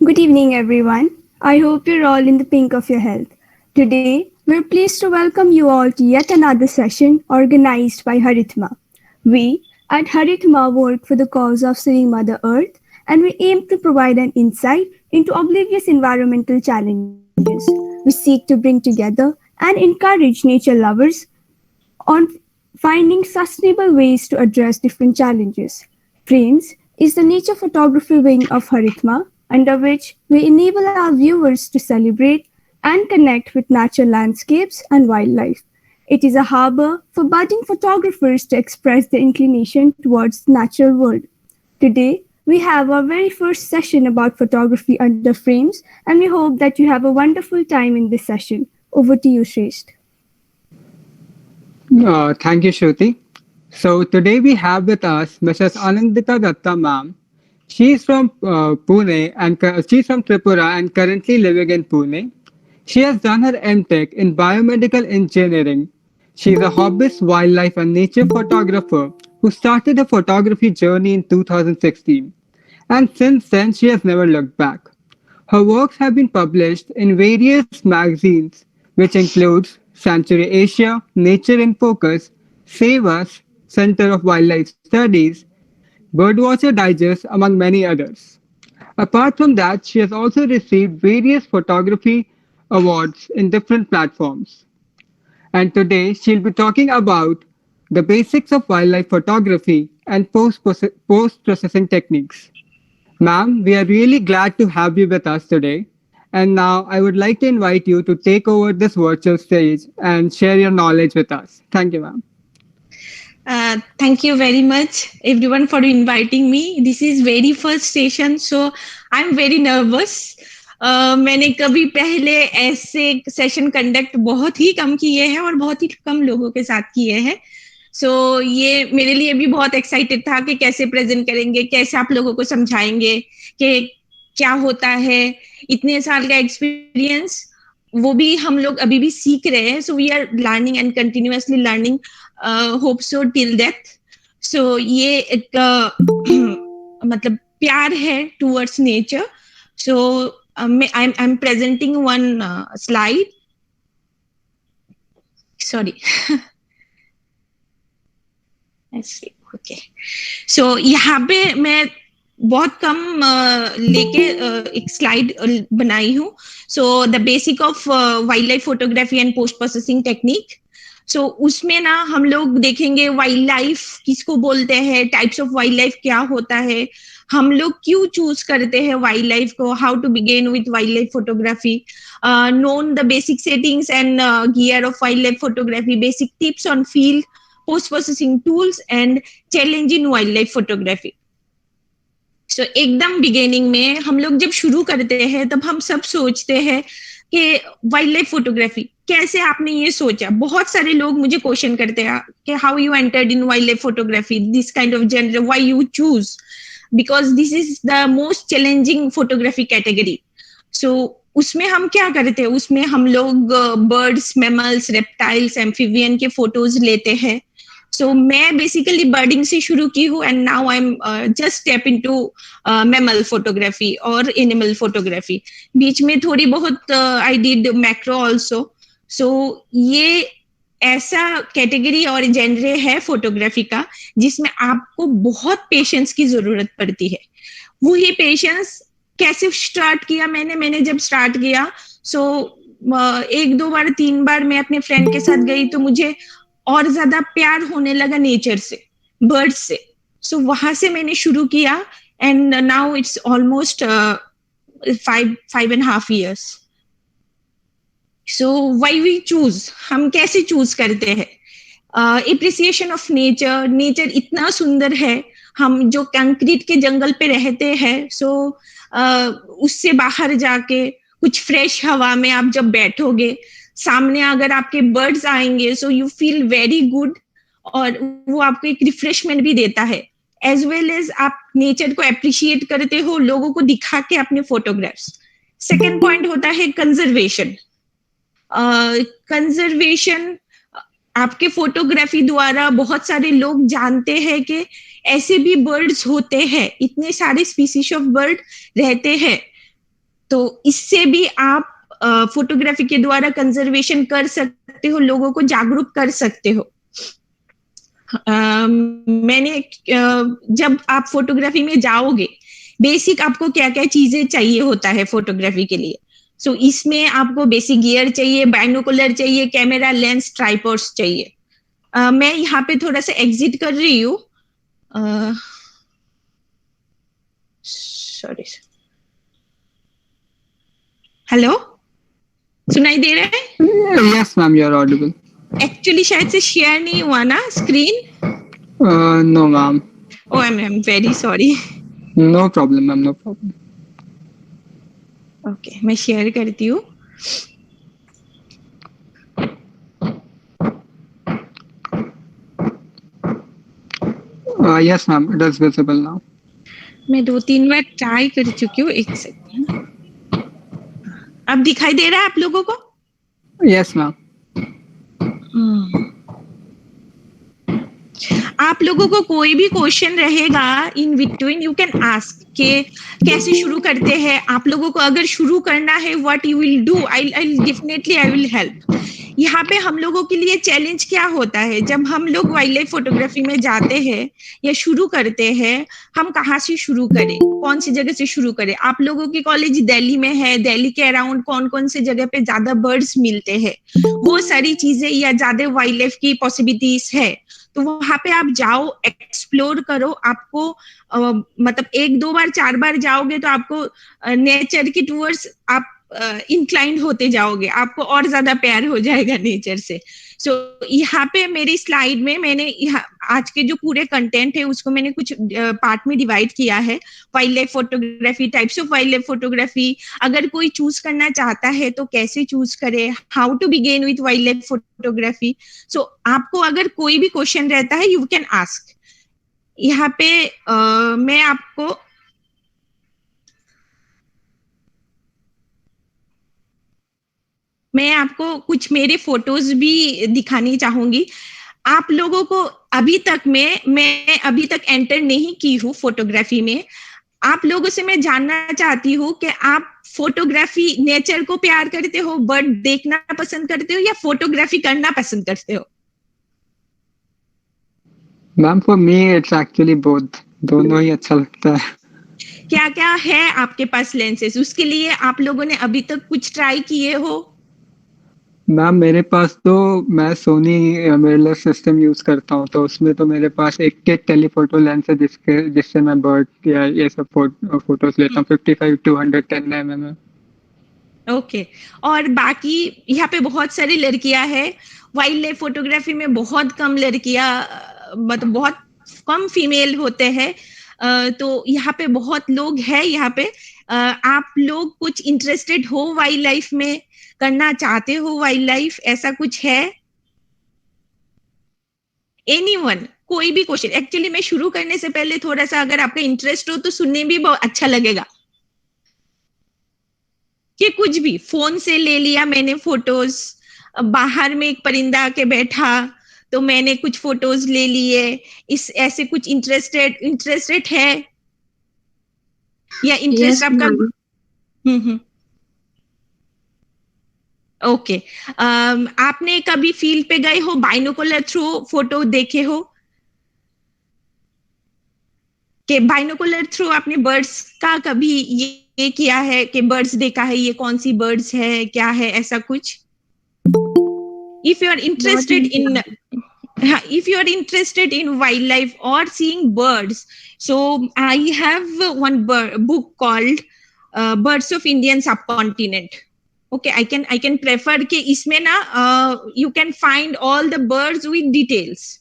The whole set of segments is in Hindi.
Good evening, everyone. I hope you're all in the pink of your health. Today, we're pleased to welcome you all to yet another session organized by Harithma. We at Harithma work for the cause of saving Mother Earth, and we aim to provide an insight into oblivious environmental challenges. We seek to bring together and encourage nature lovers on finding sustainable ways to address different challenges. Frames is the nature photography wing of Harithma, under which we enable our viewers to celebrate and connect with natural landscapes and wildlife. It is a harbor for budding photographers to express their inclination towards the natural world. Today, we have our very first session about photography under frames, and we hope that you have a wonderful time in this session. Over to you, Shrestha. Thank you, Shruti. So today we have with us Mrs. Anandita Datta ma'am. She's from Pune and she's from Tripura and currently living in Pune. She has done her MTech in biomedical engineering. She's a hobbyist wildlife and nature photographer who started a photography journey in 2016. And since then, she has never looked back. Her works have been published in various magazines, which includes Sanctuary Asia, Nature in Focus, Save Us, Center of Wildlife Studies, Birdwatcher Digest, among many others. Apart from that, she has also received various photography awards in different platforms. And today she'll be talking about the basics of wildlife photography and post-processing techniques. Ma'am, we are really glad to have you with us today. And now I would like to invite you to take over this virtual stage and share your knowledge with us. Thank you, ma'am. Thank you very much, everyone, for inviting me. This is very first session, so I'm very nervous. मैंने कभी पहले ऐसे सेशन कंडक्ट बहुत ही कम किए हैं और बहुत ही कम लोगों के साथ किए हैं. सो ये मेरे लिए भी बहुत एक्साइटेड था कि कैसे प्रेजेंट करेंगे, कैसे आप लोगों को समझाएंगे कि क्या होता है. इतने साल का एक्सपीरियंस वो भी हम लोग अभी भी सीख रहे हैं. So we are learning and continuously learning. Hope so till death. So ये एक मतलब प्यार है towards nature. So I'm presenting one slide. Sorry. Let's see. Okay. So यहाँ पे मैं बहुत कम लेके एक स्लाइड बनाई हूँ. So the basic of wildlife photography and post processing technique. So उसमें ना हम लोग देखेंगे वाइल्ड लाइफ किसको बोलते हैं, टाइप्स ऑफ वाइल्ड लाइफ क्या होता है, हम लोग क्यों चूज करते हैं वाइल्ड लाइफ को, how to begin with wildlife photography, known the basic settings and gear of wildlife photography, basic tips on field, post processing tools and challenge in wildlife photography. So एकदम बिगिनिंग में हम लोग जब शुरू करते हैं तब हम सब सोचते हैं कि वाइल्ड लाइफ फोटोग्राफी कैसे आपने ये सोचा. बहुत सारे लोग मुझे क्वेश्चन करते हैं कि how you entered in wildlife photography, this kind of genre, why you choose, because this is the most challenging photography category. So उसमें हम क्या करते हैं, उसमें हम लोग बर्ड्स, मैमल्स, रेप्टाइल्स, एम्फीबियन के फोटोज लेते हैं. सो मैं बेसिकली बर्डिंग से शुरू की हूँ and now I am just step into mammal photography और एनिमल फोटोग्राफी. बीच में थोड़ी बहुत आई डिड मैक्रो आल्सो. सो ये ऐसा कैटेगरी और जेनरे है फोटोग्राफी का जिसमें आपको बहुत पेशेंस की जरूरत पड़ती है. वही पेशेंस कैसे स्टार्ट किया मैंने जब स्टार्ट किया, सो एक दो बार तीन बार मैं अपने फ्रेंड के साथ गई तो मुझे और ज्यादा प्यार होने लगा नेचर से, बर्ड्स से. सो वहां से मैंने शुरू किया and now it's almost 5.5 years. So why we choose, हम कैसे चूज करते हैं, एप्रिसिएशन ऑफ नेचर. नेचर इतना सुंदर है, हम जो कंक्रीट के जंगल पे रहते हैं, सो उससे बाहर जाके कुछ फ्रेश हवा में आप जब बैठोगे, सामने अगर आपके बर्ड्स आएंगे, so you feel very good और वो आपको एक रिफ्रेशमेंट भी देता है. एज वेल एज आप नेचर को अप्रिशिएट करते हो लोगों को दिखा के अपने फोटोग्राफ्स. सेकेंड पॉइंट होता है कंजर्वेशन. कंजर्वेशन आपके फोटोग्राफी द्वारा बहुत सारे लोग जानते हैं कि ऐसे भी बर्ड्स होते हैं, इतने सारे स्पीसीज ऑफ बर्ड रहते हैं तो इससे भी आप फोटोग्राफी के द्वारा कंजर्वेशन कर सकते हो, लोगों को जागरूक कर सकते हो। मैंने जब आप फोटोग्राफी में जाओगे, बेसिक आपको क्या क्या चीजें चाहिए होता है फोटोग्राफी के लिए। सो इसमें आपको बेसिक गियर चाहिए, बाइनोकुलर चाहिए, कैमरा, लेंस, ट्राइपॉड्स चाहिए। मैं यहाँ पे थोड़ा सा एग्जिट कर रही हूँ। सॉरी, हेलो, सुनाई दे रहा है? Yes, ma'am, you're audible. Actually शायद से शेयर नहीं हुआ ना screen. No, ma'am. Oh I am very sorry. No problem, ma'am. No problem. Okay, मैं शेयर करती हूँ। Yes, ma'am. It is visible now. मैं 2-3 बार ट्राई कर चुकी हूँ, एक सेकंड। अब दिखाई दे रहा है आप लोगों को? Yes, ma'am. आप लोगों को कोई भी क्वेश्चन रहेगा in between, you can ask के कैसे शुरू करते हैं। आप लोगों को अगर शुरू करना है, what you will do, I definitely I will help. यहाँ पे हम लोगों के लिए चैलेंज क्या होता है, जब हम लोग वाइल्ड लाइफ फोटोग्राफी में जाते हैं या शुरू करते हैं, हम कहाँ से शुरू करें, कौन सी जगह से शुरू करें। आप लोगों की कॉलेज दिल्ली में है, दिल्ली के अराउंड कौन कौन से जगह पे ज्यादा बर्ड्स मिलते हैं, वो सारी चीजें, या ज्यादा वाइल्ड लाइफ की पॉसिबिलिटीज है, तो वहां पे आप जाओ, एक्सप्लोर करो। आपको मतलब 1-2 बार 4 बार जाओगे तो आपको नेचर की टूवर्ड्स आप इंक्लाइंड होते जाओगे, आपको और ज्यादा प्यार हो जाएगा नेचर से। सो यहाँ पे मेरी स्लाइड में मैंने आज के जो पूरे कंटेंट है उसको मैंने कुछ पार्ट में डिवाइड किया है। Wild life photography, types of wildlife photography, अगर कोई चूज करना चाहता है तो कैसे चूज करे, how to begin with wildlife photography. So आपको अगर कोई भी क्वेश्चन रहता है, यू कैन आस्क। यहाँ पे मैं आपको कुछ मेरे फोटोज भी दिखानी चाहूंगी। आप लोगों को मैं अभी तक एंटर नहीं की हूँ फोटोग्राफी में। आप लोगों से मैं जानना चाहती हूँ कि आप फोटोग्राफी, नेचर को प्यार करते हो, बर्ड देखना पसंद करते हो, या फोटोग्राफी करना पसंद करते हो? Ma'am, for me, it's actually both. दोनों ही अच्छा लगता है। क्या क्या है आपके पास लेंसेज, उसके लिए आप लोगों ने अभी तक कुछ ट्राई किए हो? मैम, मेरे पास तो मैं सोनी मिररलेस सिस्टम यूज करता हूँ, तो उसमें तो मेरे पास एक टेलीफोटो लेंस है जिससे मैं बर्ड या ये सब फोटोज लेता हूँ। 55-110 mm। ओके। और बाकी यहाँ पे बहुत सारी लड़कियां हैं, वाइल्ड लाइफ फोटोग्राफी में बहुत कम लड़कियां, मतलब बहुत कम फीमेल होते हैं। तो यहाँ पे बहुत लोग हैं। यहाँ पे आप लोग कुछ इंटरेस्टेड हो वाइल्ड लाइफ में, करना चाहते हो वाइल्ड लाइफ, ऐसा कुछ है? एनीवन, कोई भी क्वेश्चन। एक्चुअली मैं शुरू करने से पहले थोड़ा सा, अगर आपका इंटरेस्ट हो तो सुनने भी बहुत अच्छा लगेगा। कि कुछ भी फोन से ले लिया मैंने फोटोज, बाहर में एक परिंदा आके बैठा तो मैंने कुछ फोटोज ले लिए, इस ऐसे कुछ इंटरेस्टेड है, या इंटरेस्ट Yes, आपका? ma'am. हम्म। ओके। आपने कभी फील्ड पे गए हो, बाइनोकुलर थ्रू फोटो देखे हो? कि बाइनोकुलर थ्रू आपने बर्ड्स का कभी ये किया है कि बर्ड्स देखा है, ये कौन सी बर्ड्स है, क्या है, ऐसा कुछ? if you are Not interested yet, in ma'am. if you are interested in wildlife or seeing birds, so I have one book called Birds of Indian Subcontinent. Okay, I can prefer कि इसमें ना you can find all the birds with details।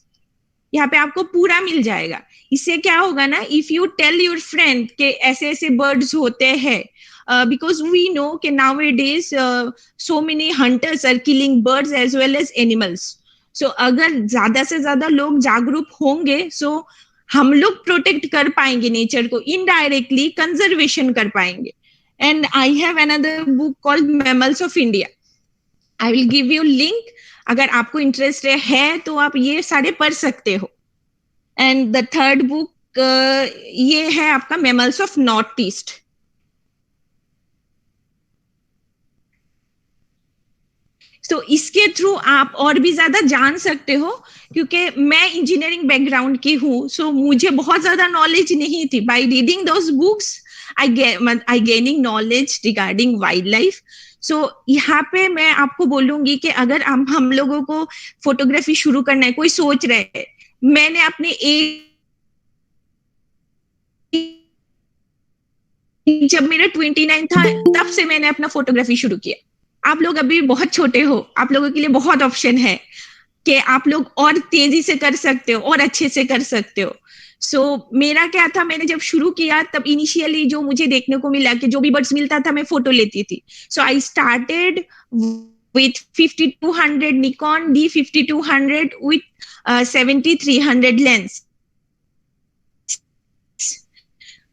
यहाँ पे आपको पूरा मिल जाएगा। इससे क्या होगा ना, if you tell your friend के ऐसे ऐसे बर्ड्स होते हैं, because we know कि nowadays so many hunters are killing birds as well as animals। so अगर ज्यादा से ज्यादा लोग जागरूक होंगे, so हम लोग प्रोटेक्ट कर पाएंगे नेचर को, इनडायरेक्टली कंजर्वेशन कर पाएंगे। And I have another book called mammals of India. I will give you link, अगर आपको इंटरेस्ट है तो आप ये सारे पढ़ सकते हो। एंड द थर्ड बुक ये है आपका मैमल्स ऑफ नॉर्थ ईस्ट। सो इसके थ्रू आप और भी ज्यादा जान सकते हो, क्योंकि मैं इंजीनियरिंग बैकग्राउंड की हूँ, सो मुझे बहुत ज्यादा नॉलेज नहीं थी. By reading those books I gaining knowledge regarding wildlife. So यहाँ पे मैं आपको बोलूंगी कि अगर हम लोगों को फोटोग्राफी शुरू करना है, कोई सोच रहे हैं, मैंने अपने एक जब मेरा 29 था तब से मैंने अपना फोटोग्राफी शुरू किया. आप लोग अभी बहुत छोटे हो, आप लोगों के लिए बहुत ऑप्शन है कि आप लोग और तेजी से कर सकते हो और अच्छे से कर सकते हो. सो मेरा क्या था, मैंने जब शुरू किया तब इनिशियली जो मुझे देखने को मिला कि जो भी बर्ड्स मिलता था मैं फोटो लेती थी. So I started with 5200 Nikon D5200 with 7300 lens.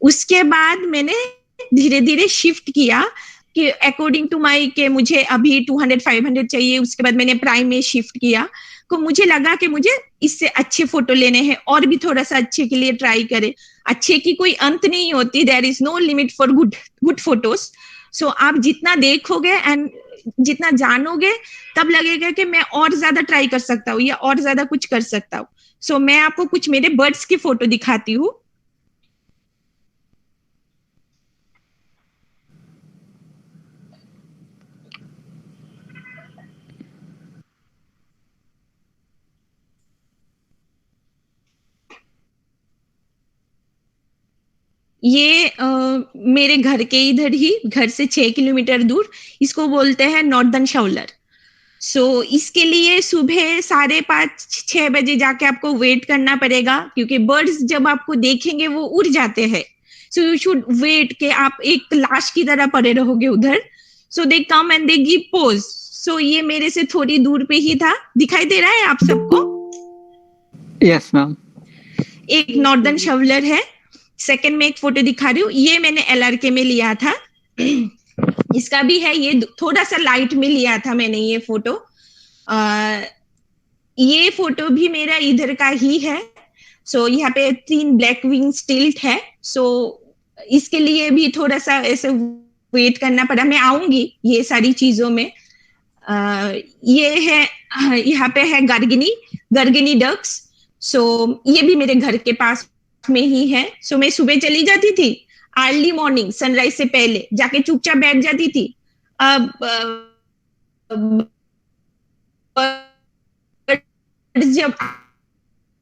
उसके बाद मैंने धीरे धीरे शिफ्ट किया कि अकॉर्डिंग टू माई के मुझे अभी 200-500 चाहिए. उसके बाद मैंने प्राइम में शिफ्ट किया, तो मुझे लगा कि मुझे इससे अच्छे फोटो लेने हैं और भी थोड़ा सा अच्छे के लिए ट्राई करें. अच्छे की कोई अंत नहीं होती, there is no limit for good photos. So आप जितना देखोगे एंड जितना जानोगे तब लगेगा कि मैं और ज्यादा ट्राई कर सकता हूँ या और ज्यादा कुछ कर सकता हूँ. सो मैं आपको कुछ मेरे बर्ड्स की फोटो दिखाती हूँ. ये मेरे घर के इधर ही, घर से 6 किलोमीटर दूर, इसको बोलते हैं नॉर्दर्न शाउलर. सो इसके लिए सुबह 5:30-6 बजे जाके आपको वेट करना पड़ेगा, क्योंकि बर्ड्स जब आपको देखेंगे वो उड़ जाते हैं. सो यू शुड वेट कि आप एक लाश की तरह पड़े रहोगे उधर. So they come and they give pose. So ये मेरे से थोड़ी दूर पे ही था. दिखाई दे रहा है आप सबको? Yes ma'am. एक नॉर्दर्न शाउलर है. सेकंड में एक फोटो दिखा रही हूँ, ये मैंने LRK में लिया था. इसका भी है, ये थोड़ा सा लाइट में लिया था मैंने ये फोटो. ये फोटो भी मेरा इधर का ही है. सो यहाँ पे 3 ब्लैक विंग स्टिल्ट है. सो इसके लिए भी थोड़ा सा ऐसे वेट करना पड़ा. मैं आऊंगी ये सारी चीजों में. ये है, यहाँ पे है गर्गिनी डक्स. सो ये भी मेरे घर के पास में ही है. सो मैं सुबह चली जाती थी, अर्ली मॉर्निंग सनराइज से पहले जाके चुपचाप बैठ जाती थी. अब जब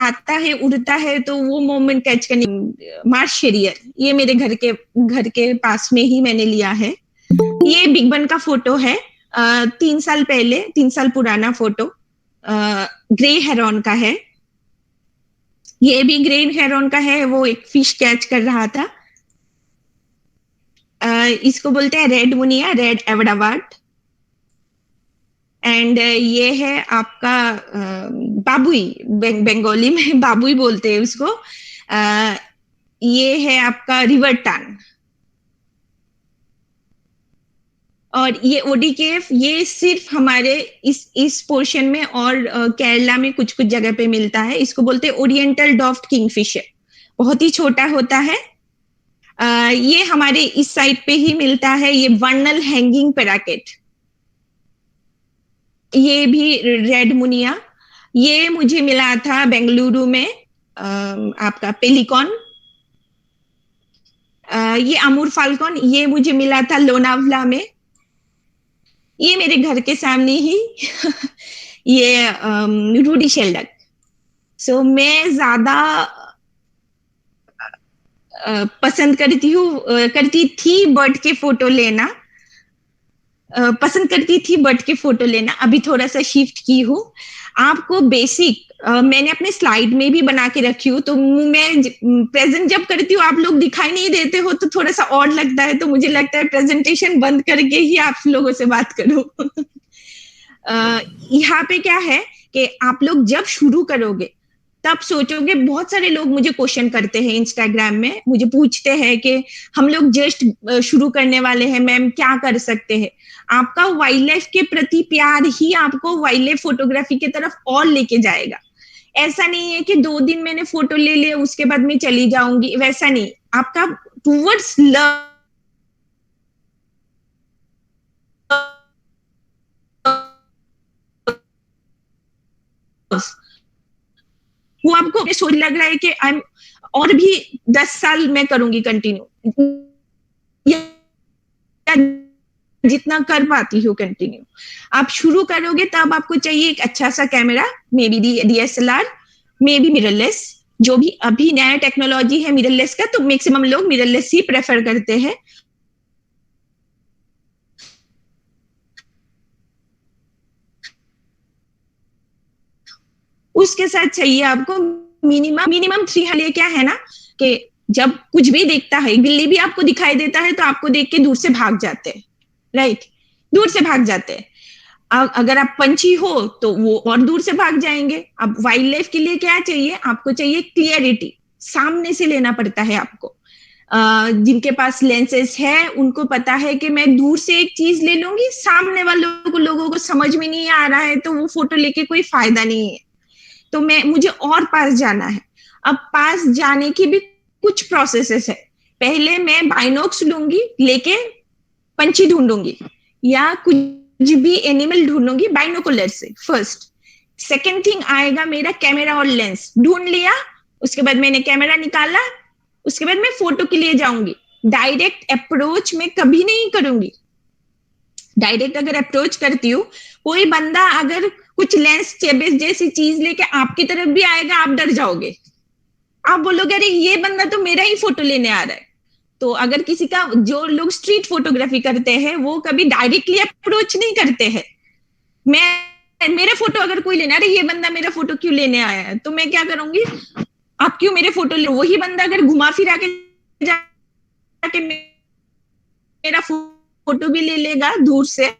आता है, उड़ता है, तो वो मोमेंट कैच करने. मार्श शेरियर, ये मेरे घर के पास में ही मैंने लिया है. ये बिग बन का फोटो है, 3 साल पहले, 3 साल पुराना फोटो. ग्रे हेरॉन का है. ये भी ग्रे हेरॉन का है, वो एक फिश कैच कर रहा था. इसको बोलते हैं रेड मुनिया, रेड एवडावार्ड. एंड ये है आपका बाबुई, बंगाली में बाबुई बोलते हैं उसको. ये है आपका रिवर टन. और ये ओडीकेफ, ये सिर्फ हमारे इस पोर्शन में और केरला में कुछ कुछ जगह पे मिलता है. इसको बोलते हैं ओरिएंटल डॉफ्ट किंगफिशर. बहुत ही छोटा होता है. ये हमारे इस साइड पे ही मिलता है. ये वर्नल हैंगिंग पैराकेट. ये भी रेड मुनिया. ये मुझे मिला था बेंगलुरु में, आपका पेलिकॉन. ये अमूर फाल्कन, ये मुझे मिला था लोनावला में. ये मेरे घर के सामने ही ये रूडी शेल्डक. सो मैं ज्यादा पसंद करती थी बर्ड के फोटो लेना. अभी थोड़ा सा शिफ्ट की हूँ. आपको बेसिक मैंने अपने स्लाइड में भी बना के रखी हूँ. तो मैं प्रेजेंट जब करती हूँ, आप लोग दिखाई नहीं देते हो तो थोड़ा सा और लगता है. तो मुझे लगता है प्रेजेंटेशन बंद करके ही आप लोगों से बात करूँ. यहाँ पे क्या है कि आप लोग जब शुरू करोगे तब सोचोगे. बहुत सारे लोग मुझे क्वेश्चन करते हैं इंस्टाग्राम में, मुझे पूछते हैं कि हम लोग जस्ट शुरू करने वाले हैं मैम, क्या कर सकते हैं. आपका वाइल्ड लाइफ के प्रति प्यार ही आपको वाइल्ड लाइफ फोटोग्राफी की तरफ और लेके जाएगा. ऐसा नहीं है कि 2 दिन मैंने फोटो ले लिया उसके बाद मैं चली जाऊंगी, वैसा नहीं. आपका टूवर्ड्स लव वो आपको सोच लग रहा है कि आई एम और भी 10 साल मैं करूंगी कंटिन्यू, या जितना कर पाती हूँ कंटिन्यू। आप शुरू करोगे तब आपको चाहिए एक अच्छा सा camera, may be DSLR, may be mirrorless. जो भी अभी नया टेक्नोलॉजी है मिररलेस का, तो मैक्सिमम लोग मिररलेस ही प्रेफर करते हैं। उसके साथ चाहिए आपको मिनिमम 300। क्या है ना कि जब कुछ भी देखता है, बिल्ली भी आपको दिखाई देता है तो आपको देख के दूर से भाग जाते हैं, राइट? दूर से भाग जाते हैं। अगर आप पंछी हो तो वो और दूर से भाग जाएंगे। अब वाइल्ड लाइफ के लिए क्या चाहिए? आपको चाहिए क्लियरिटी, सामने से लेना पड़ता है आपको। जिनके पास लेंसेज है उनको पता है कि मैं दूर से एक चीज ले लूंगी, सामने वालों को, लोगों को समझ में नहीं आ रहा है तो वो फोटो लेके कोई फायदा नहीं है। तो मुझे और पास जाना है। अब पास जाने की भी कुछ प्रोसेसेस है। पहले मैं बाइनोक्स लूंगी, लेके पंछी ढूंढूंगी या कुछ भी एनिमल ढूंढूंगी बाइनोकुलर से फर्स्ट। सेकेंड थिंग आएगा मेरा कैमरा और लेंस। ढूंढ लिया, उसके बाद मैंने कैमरा निकाला, उसके बाद मैं फोटो के लिए जाऊंगी। डायरेक्ट अप्रोच मैं कभी नहीं करूंगी। डायरेक्ट अगर अप्रोच करती हूँ, कोई बंदा अगर कुछ लेंस चेबिस जैसी चीज लेके आपकी तरफ भी आएगा, आप डर जाओगे। आप बोलोगे अरे ये बंदा तो मेरा ही फोटो लेने आ रहा है। तो अगर किसी का, जो लोग स्ट्रीट फोटोग्राफी करते हैं वो कभी डायरेक्टली अप्रोच नहीं करते हैं। मैं मेरे फोटो अगर कोई लेना, अरे ये बंदा मेरा फोटो क्यों लेने आया है, तो मैं क्या करूंगी, आप क्यों मेरे फोटो ले? वही बंदा अगर घुमा फिरा के जाके मेरा फोटो भी ले लेगा दूर से,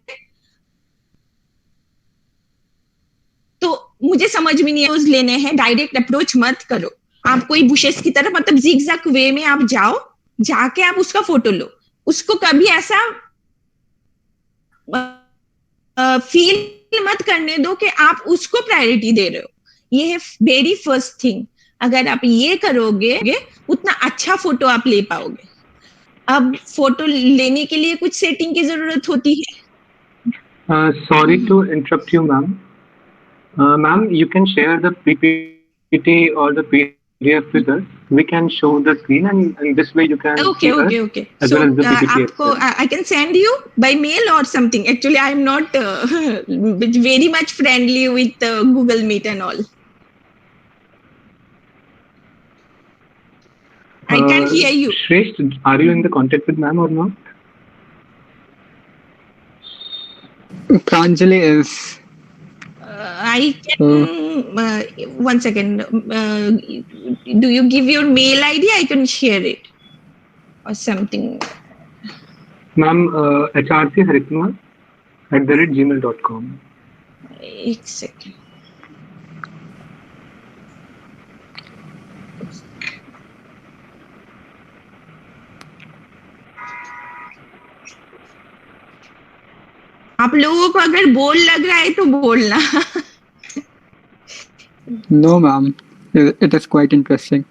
तो मुझे समझ में नहीं लेने हैं। डायरेक्ट अप्रोच मत करो। आप कोई बुशेस की तरफ, मतलब जिगजैग वे में आप जाओ, जाके आप उसका फोटो लो। उसको कभी ऐसा फील मत करने दो कि आप उसको प्रायोरिटी दे रहे हो। ये है वेरी फर्स्ट थिंग। अगर आप ये करोगे, उतना अच्छा फोटो आप ले पाओगे। अब फोटो लेने के लिए कुछ सेटिंग की जरूरत होती है। Sorry to interrupt you, ma'am. Ma'am, you can share the PPT or the PDF with us. We can show the screen, and this way you can Okay, see us okay, okay. as So well as the PPT as आपको well. I can send you by mail or something. Actually, I am not very much friendly with Google Meet and all. I can't hear you. Shresh, are you in the contact with ma'am or not? Pranjali is. I can one second. Do you give your mail ID? I can share it or something. Ma'am, hrcharitma@gmail.com. एक second. आप लोगों को अगर बोल लग रहा है तो बोलना। No, ma'am. It is quite interesting.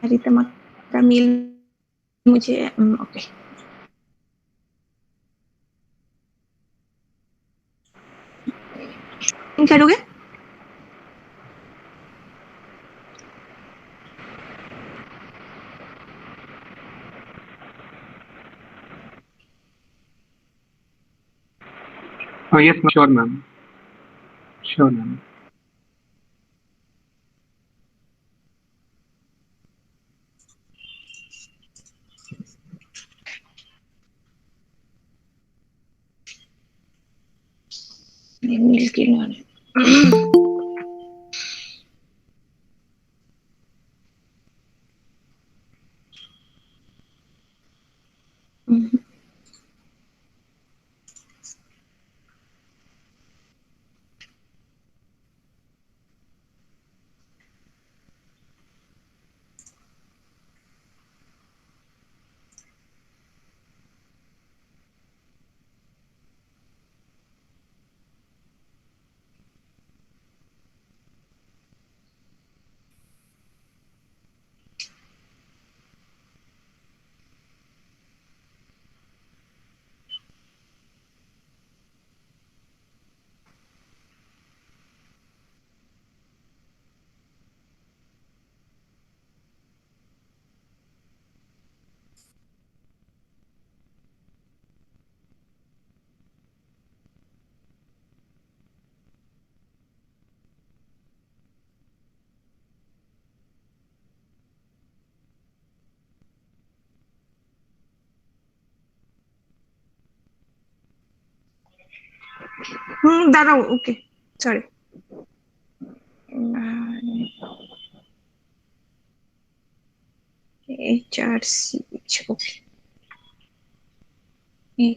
हरितमा का मेल मुझे ओके करोगे? Yes, ma'am. Sure, ma'am. Sure, ma'am. Mail के लिए दाঁড়াও, okay, sorry. HRCH, okay,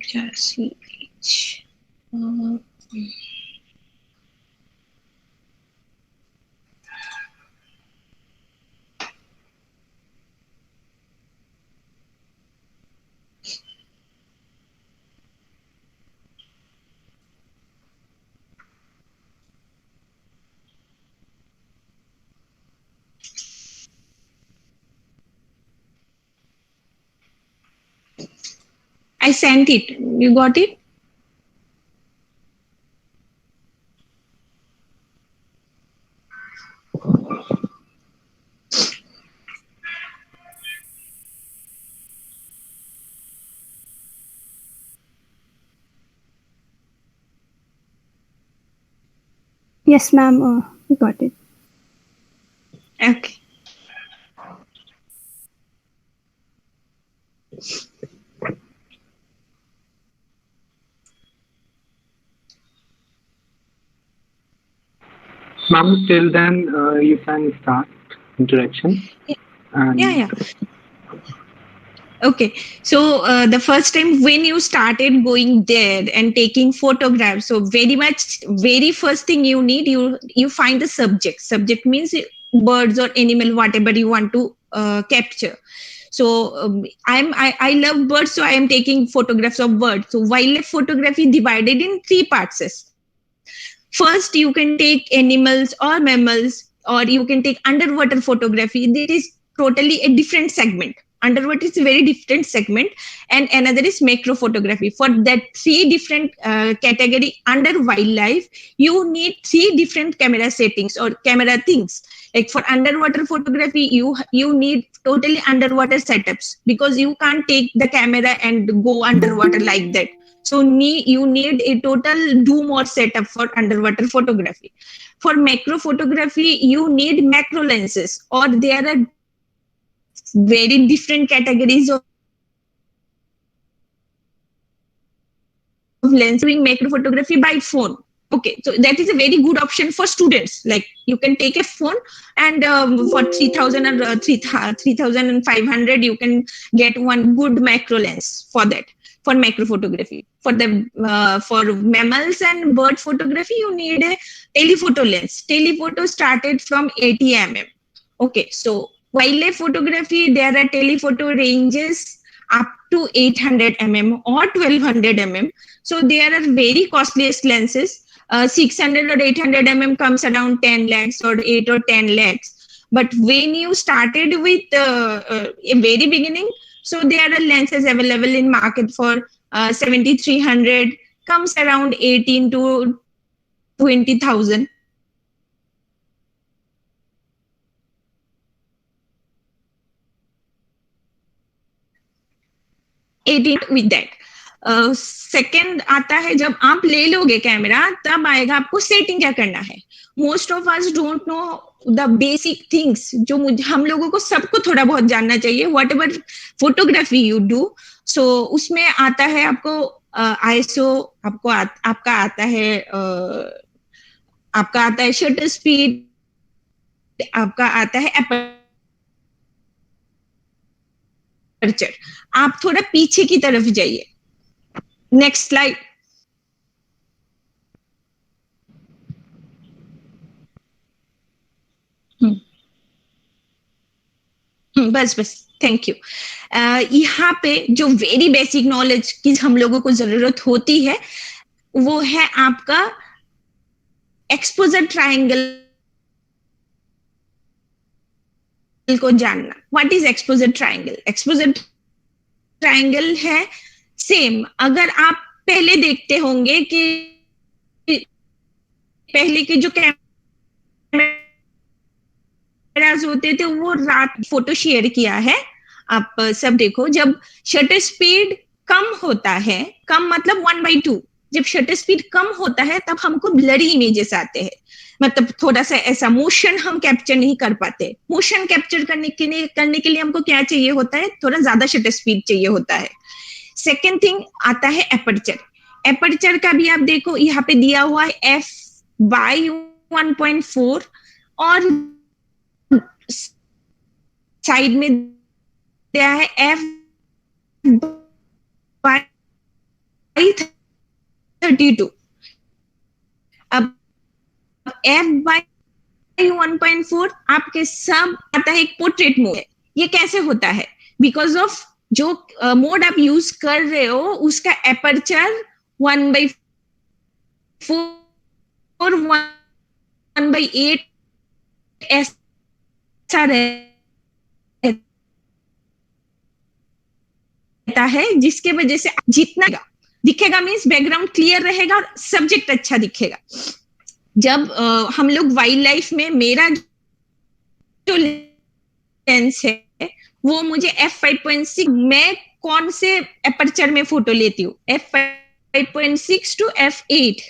HRCH। I sent it. You got it? Yes, ma'am. We got it. Okay. Ma'am, till then you can start introduction. And Yeah. Okay, so the first time when you started going there and taking photographs, so very first thing you need, you find the subject. Subject means birds or animal, whatever you want to capture. So I love birds, so I am taking photographs of birds. So wildlife photography divided in three parts. First, you can take animals or mammals, or you can take underwater photography. That is totally a different segment. Underwater is a very different segment, and another is macro photography. For that three different category under wildlife, you need three different camera settings or camera things. Like for underwater photography, you need totally underwater setups, because you can't take the camera and go underwater like that. So you need a total do more setup for underwater photography. For macro photography, you need macro lenses, or there are very different categories of lens doing macro photography by phone. Okay, so that is a very good option for students. Like you can take a phone and for 3000 or 3500 you can get one good macro lens for that, for macro photography. For the for mammals and bird photography, you need a telephoto lens. Telephoto started from 80 mm. Okay, so wildlife photography, there are telephoto ranges up to 800 mm or 1200 mm. So there are very costliest lenses. 600 or 800 mm comes around 10 lakhs or 8 or 10 lakhs. But when you started with a very beginning, so there are lenses available in market for 7300, comes around 18 to 20,000. With that. Second आता है, जब आप ले लोगे कैमरा, तब आएगा आपको सेटिंग क्या करना है. Most of us don't know the basic things, जो हम लोगों को सबको थोड़ा बहुत जानना चाहिए. Whatever photography you do, so उसमें आता है आपको आईएसओ, आपको आपका आता है शटर स्पीड, आपका आता है एपर्चर. आप थोड़ा पीछे की तरफ जाइए. Next slide. बस थैंक यू. यहाँ पे जो वेरी बेसिक नॉलेज की हम लोगों को जरूरत होती है, वो है आपका एक्सपोजर ट्रायंगल को जानना. What is exposure triangle? Exposure triangle है सेम. अगर आप पहले देखते होंगे कि पहले के जो कैमरास होते थे, वो रात फोटो शेयर किया है, आप सब देखो. जब शटर स्पीड कम होता है, कम मतलब 1/2, जब शटर स्पीड कम होता है तब हमको ब्लरी इमेजेस आते हैं. मतलब थोड़ा सा ऐसा मोशन हम कैप्चर नहीं कर पाते. मोशन कैप्चर करने के लिए हमको क्या चाहिए होता है? थोड़ा ज्यादा शटर स्पीड चाहिए होता है. सेकेंड थिंग आता है एपर्चर. एपर्चर का भी आप देखो, यहाँ पे दिया हुआ है f/1.4 और साइड में दिया है f/32। अब f/1.4 आपके सब आता है एक पोर्ट्रेट मोड है। ये कैसे होता है? बिकॉज ऑफ जो मोड आप यूज कर रहे हो उसका एपर्चर 1/4 1/8 ऐसा रहता है, जिसके वजह से जितना दिखेगा मीन्स बैकग्राउंड क्लियर रहेगा और सब्जेक्ट अच्छा दिखेगा। जब हम लोग वाइल्ड लाइफ में, मेरा जो लेंस है वो मुझे f5.6, मैं कौन से एपर्चर में फोटो लेती हूँ, f5.6 to f8।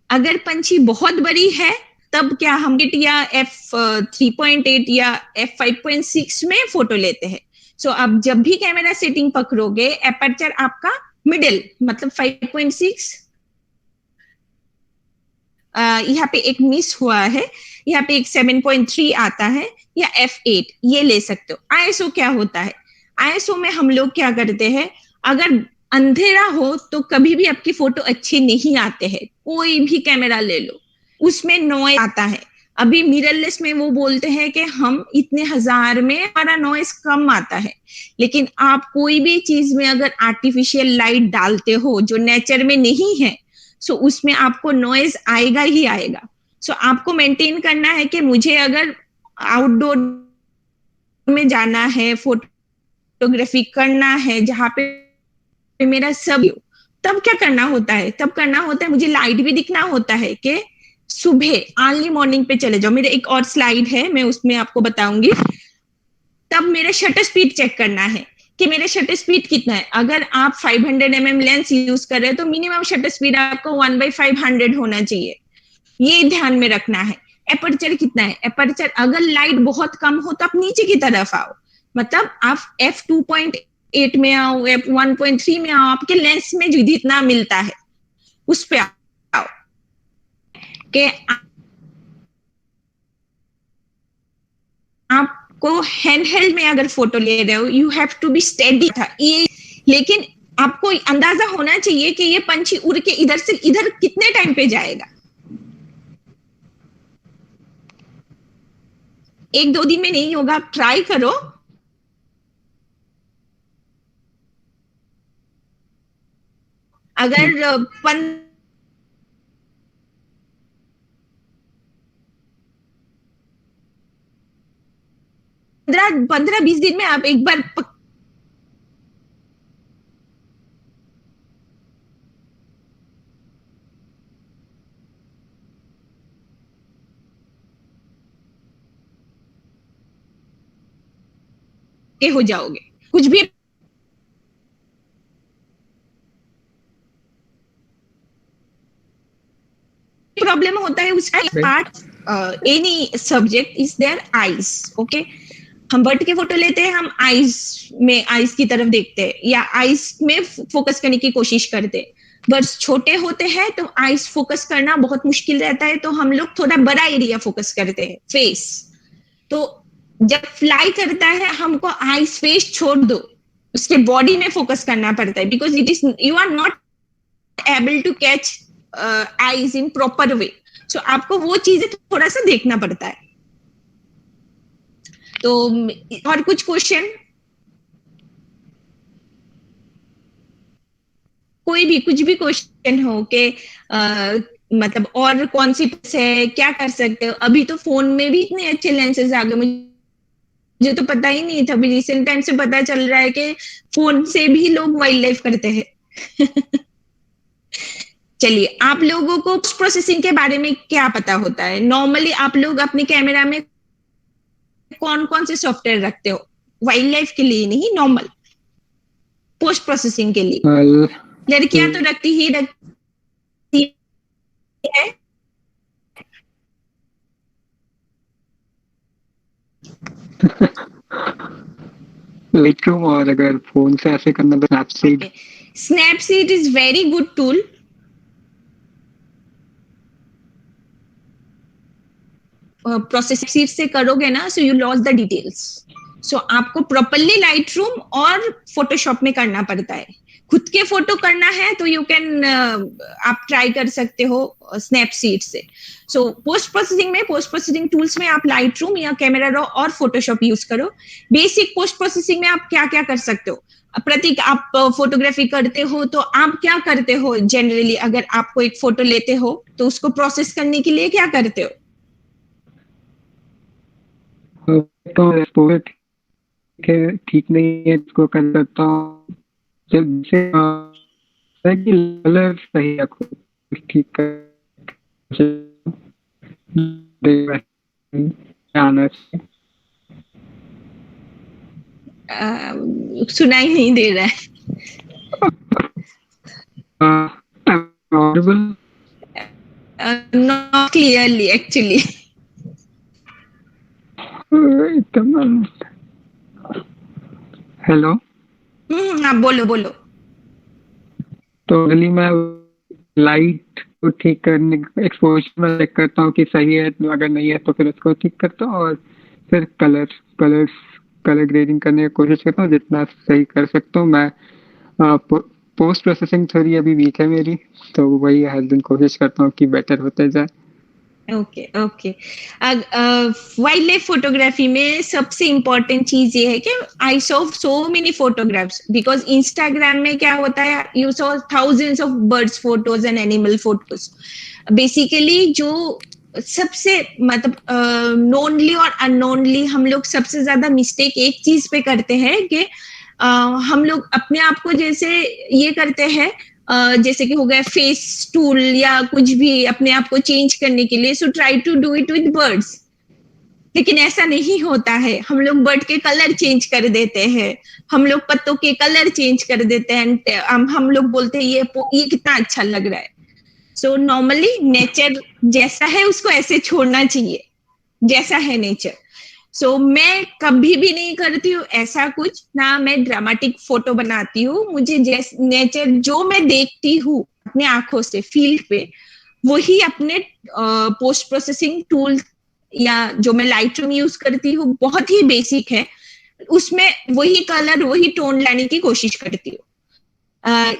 अगर पंछी बहुत बड़ी है तब क्या हम या f3.8 या f5.6 में फोटो लेते हैं। सो अब जब भी कैमरा सेटिंग पकड़ोगे, एपर्चर आपका मिडिल मतलब 5.6, यहाँ पे एक मिस हुआ है, यहाँ पे एक 7.3 आता है, या f8 ये ले सकते हो। आईएसओ क्या होता है? आईएसओ में हम लोग क्या करते हैं, अगर अंधेरा हो तो कभी भी आपकी फोटो अच्छी नहीं आते हैं। कोई भी कैमरा ले लो, उसमें नॉइज आता है। अभी मिररलेस में वो बोलते हैं कि हम इतने हजार में हमारा नॉइज कम आता है, लेकिन आप कोई भी चीज में अगर आर्टिफिशियल लाइट डालते हो जो नेचर में नहीं है, सो उसमें आपको नॉइज आएगा ही आएगा। सो आपको मेंटेन करना है कि मुझे अगर आउटडोर में जाना है, फोटोग्राफी करना है जहाँ पे मेरा सब, तब क्या करना होता है? तब करना होता है मुझे लाइट भी दिखना होता है कि सुबह अर्ली मॉर्निंग पे चले जाओ। मेरे एक और स्लाइड है, मैं उसमें आपको बताऊंगी। तब मेरा शटर स्पीड चेक करना है कि मेरा शटर स्पीड कितना है। अगर आप 500 mm लेंस यूज कर रहे हो तो मिनिमम शटर स्पीड आपको 1/500 होना चाहिए, ये ध्यान में रखना है। एपर्चर कितना है? एपर्चर अगर लाइट बहुत कम हो तो आप नीचे की तरफ आओ, मतलब आप f2.8 में आओ, f1.3 में आओ, आपके लेंस में जो जितना मिलता है उस पे आओ कि आपको हैंड हेल्ड में अगर फोटो ले रहे हो, you have to be steady था ये। लेकिन आपको अंदाजा होना चाहिए कि ये पंछी उड़ के इधर से इधर कितने टाइम पे जाएगा। 1-2 दिन में नहीं होगा, आप ट्राई करो। अगर 15-20 दिन में आप एक बार के हो जाओगे। कुछ भी प्रॉब्लम होता है उसका part, any subject is their eyes. Okay, हम बर्ड के फोटो लेते हैं, हम आईज की तरफ देखते हैं या आईज में फोकस करने की कोशिश करते हैं। बर्ड्स छोटे होते हैं तो आईज फोकस करना बहुत मुश्किल रहता है, तो हम लोग थोड़ा बड़ा एरिया फोकस करते हैं, फेस। तो जब फ्लाई करता है हमको आईज फेस छोड़ दो, उसके बॉडी में फोकस करना पड़ता है, because it is you are not able to catch eyes in proper way. So आपको वो चीजें थोड़ा सा देखना पड़ता है। तो और कुछ क्वेश्चन? कोई भी कुछ भी क्वेश्चन हो कि मतलब और कौन सी है, क्या कर सकते हो? अभी तो फोन में भी इतने अच्छे लेंसेज आ गए, मुझे तो पता ही नहीं था, अभी रिसेंट टाइम से पता चल रहा है कि फोन से भी लोग वाइल्ड लाइफ करते हैं। चलिए, आप लोगों को पोस्ट प्रोसेसिंग के बारे में क्या पता होता है? नॉर्मली आप लोग अपने कैमरा में कौन कौन से सॉफ्टवेयर रखते हो? वाइल्ड लाइफ के लिए नहीं, नॉर्मल पोस्ट प्रोसेसिंग के लिए। लड़कियां तो रखती ही रखती है। लाइटरूम, और अगर फोन से ऐसे करना तो Snapseed. Snapseed is very good tool. Processing से करोगे ना, so you loss the details. So आपको प्रॉपरली लाइट रूम और फोटोशॉप में करना पड़ता है। खुद के फोटो करना है तो यू कैन आप ट्राई कर सकते हो स्नैपसीड से। सो पोस्ट प्रोसेसिंग टूल्स में आप लाइट रूम या कैमरा रॉ और फोटोशॉप यूज करो। बेसिक पोस्ट प्रोसेसिंग में आप क्या क्या कर सकते हो? प्रतीक, आप फोटोग्राफी करते हो तो आप क्या करते हो जनरली? अगर आपको एक फोटो लेते हो तो उसको प्रोसेस करने के लिए क्या करते हो? तो एक्सपोजर ठीक नहीं है, इसको कर सकता हूँ जब से कि कलर सही रखो, ठीक कर आना चाहिए। सुनाई नहीं दे रहा है। Audible? Not clearly actually. Hello, आप बोलो बोलो। तो अगली मैं लाइट को ठीक करने, एक्सपोजर में चेक करता हूँ कि सही है, अगर नहीं है तो फिर उसको ठीक करता हूँ, और फिर कलर ग्रेडिंग करने की कोशिश करता हूँ जितना सही कर सकता हूँ मैं। पोस्ट प्रोसेसिंग थोड़ी अभी वीक है मेरी, तो वही हर दिन कोशिश करता हूँ कि बेटर होते जाए। Okay okay. Wild life photography में सबसे इम्पोर्टेंट चीज ये है कि I saw so many photographs, because Instagram में क्या होता है, you saw thousands of birds photos and animal photos. Basically जो सबसे मतलब नोनली और अननोनली हम लोग सबसे ज्यादा मिस्टेक एक चीज पे करते हैं कि हम लोग अपने आप को जैसे ये करते हैं, जैसे कि हो गया फेस टूल या कुछ भी अपने आप को चेंज करने के लिए, so try to do it with birds. लेकिन ऐसा नहीं होता है। हम लोग बर्ड के कलर चेंज कर देते हैं, हम लोग पत्तों के कलर चेंज कर देते हैं, हम लोग बोलते हैं ये कितना अच्छा लग रहा है। सो नॉर्मली नेचर जैसा है उसको ऐसे छोड़ना चाहिए जैसा है नेचर। सो मैं कभी भी नहीं करती हूँ ऐसा कुछ, ना मैं ड्रामेटिक फोटो बनाती हूँ। मुझे नेचर जो मैं देखती हूँ अपने आंखों से फील्ड पे, वही अपने पोस्ट प्रोसेसिंग टूल या जो मैं लाइट रूम यूज करती हूँ बहुत ही बेसिक है, उसमें वही कलर वही टोन लाने की कोशिश करती हूँ।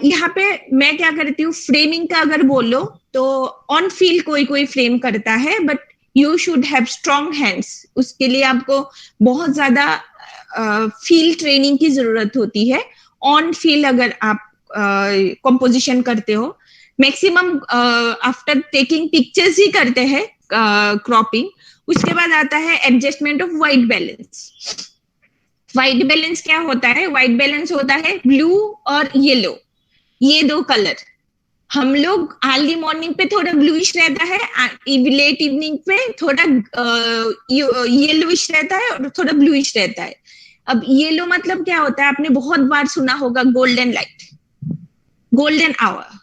यहाँ पे मैं क्या करती हूँ, फ्रेमिंग का अगर बोलो तो ऑन फील कोई कोई फ्रेम करता है, but you should have strong hands. उसके लिए आपको बहुत ज्यादा फील ट्रेनिंग की जरूरत होती है। ऑन फील अगर आप कंपोजिशन करते हो, मैक्सिमम आफ्टर टेकिंग पिक्चर्स ही करते हैं क्रॉपिंग। उसके बाद आता है adjustment of white balance. White balance क्या होता है? व्हाइट बैलेंस होता है ब्लू और येलो, ये दो कलर। हम लोग अर्ली मॉर्निंग पे थोड़ा ब्लूइश रहता है, लेट इवनिंग पे थोड़ा येलोइश रहता है और थोड़ा ब्लूइश रहता है। अब येलो मतलब क्या होता है? आपने बहुत बार सुना होगा golden light, golden hour.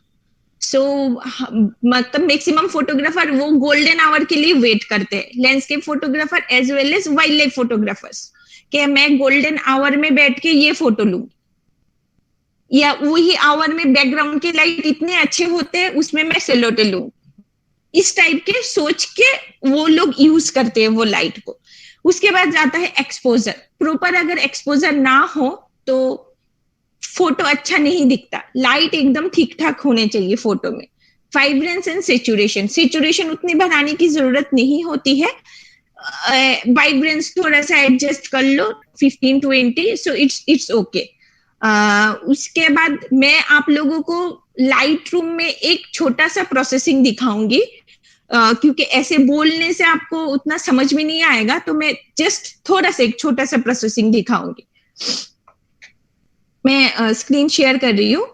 So मतलब मैक्सिमम फोटोग्राफर वो गोल्डन आवर के लिए वेट करते हैं, landscape photographer as well as wildlife photographers, कि मैं गोल्डन आवर में बैठ के ये फोटो लूंगी, या वही आवर में बैकग्राउंड के लाइट इतने अच्छे होते हैं उसमें मैं सेलोटे लूं। इस टाइप के सोच के वो लोग यूज करते हैं वो लाइट को। उसके बाद जाता है एक्सपोजर। प्रॉपर अगर एक्सपोजर ना हो तो फोटो अच्छा नहीं दिखता। लाइट एकदम ठीक ठाक होने चाहिए फोटो में। वाइब्रेंस एंड सेचुरेशन, सेचुरेशन उतनी बढ़ाने की जरूरत नहीं होती है, वाइब्रेंस थोड़ा सा एडजस्ट कर लो 15-20, सो इट्स ओके। उसके बाद मैं आप लोगों को लाइट रूम में एक छोटा सा प्रोसेसिंग दिखाऊंगी, क्योंकि ऐसे बोलने से आपको उतना समझ में नहीं आएगा, तो मैं जस्ट थोड़ा सा एक छोटा सा प्रोसेसिंग दिखाऊंगी। मैं स्क्रीन शेयर कर रही हूँ।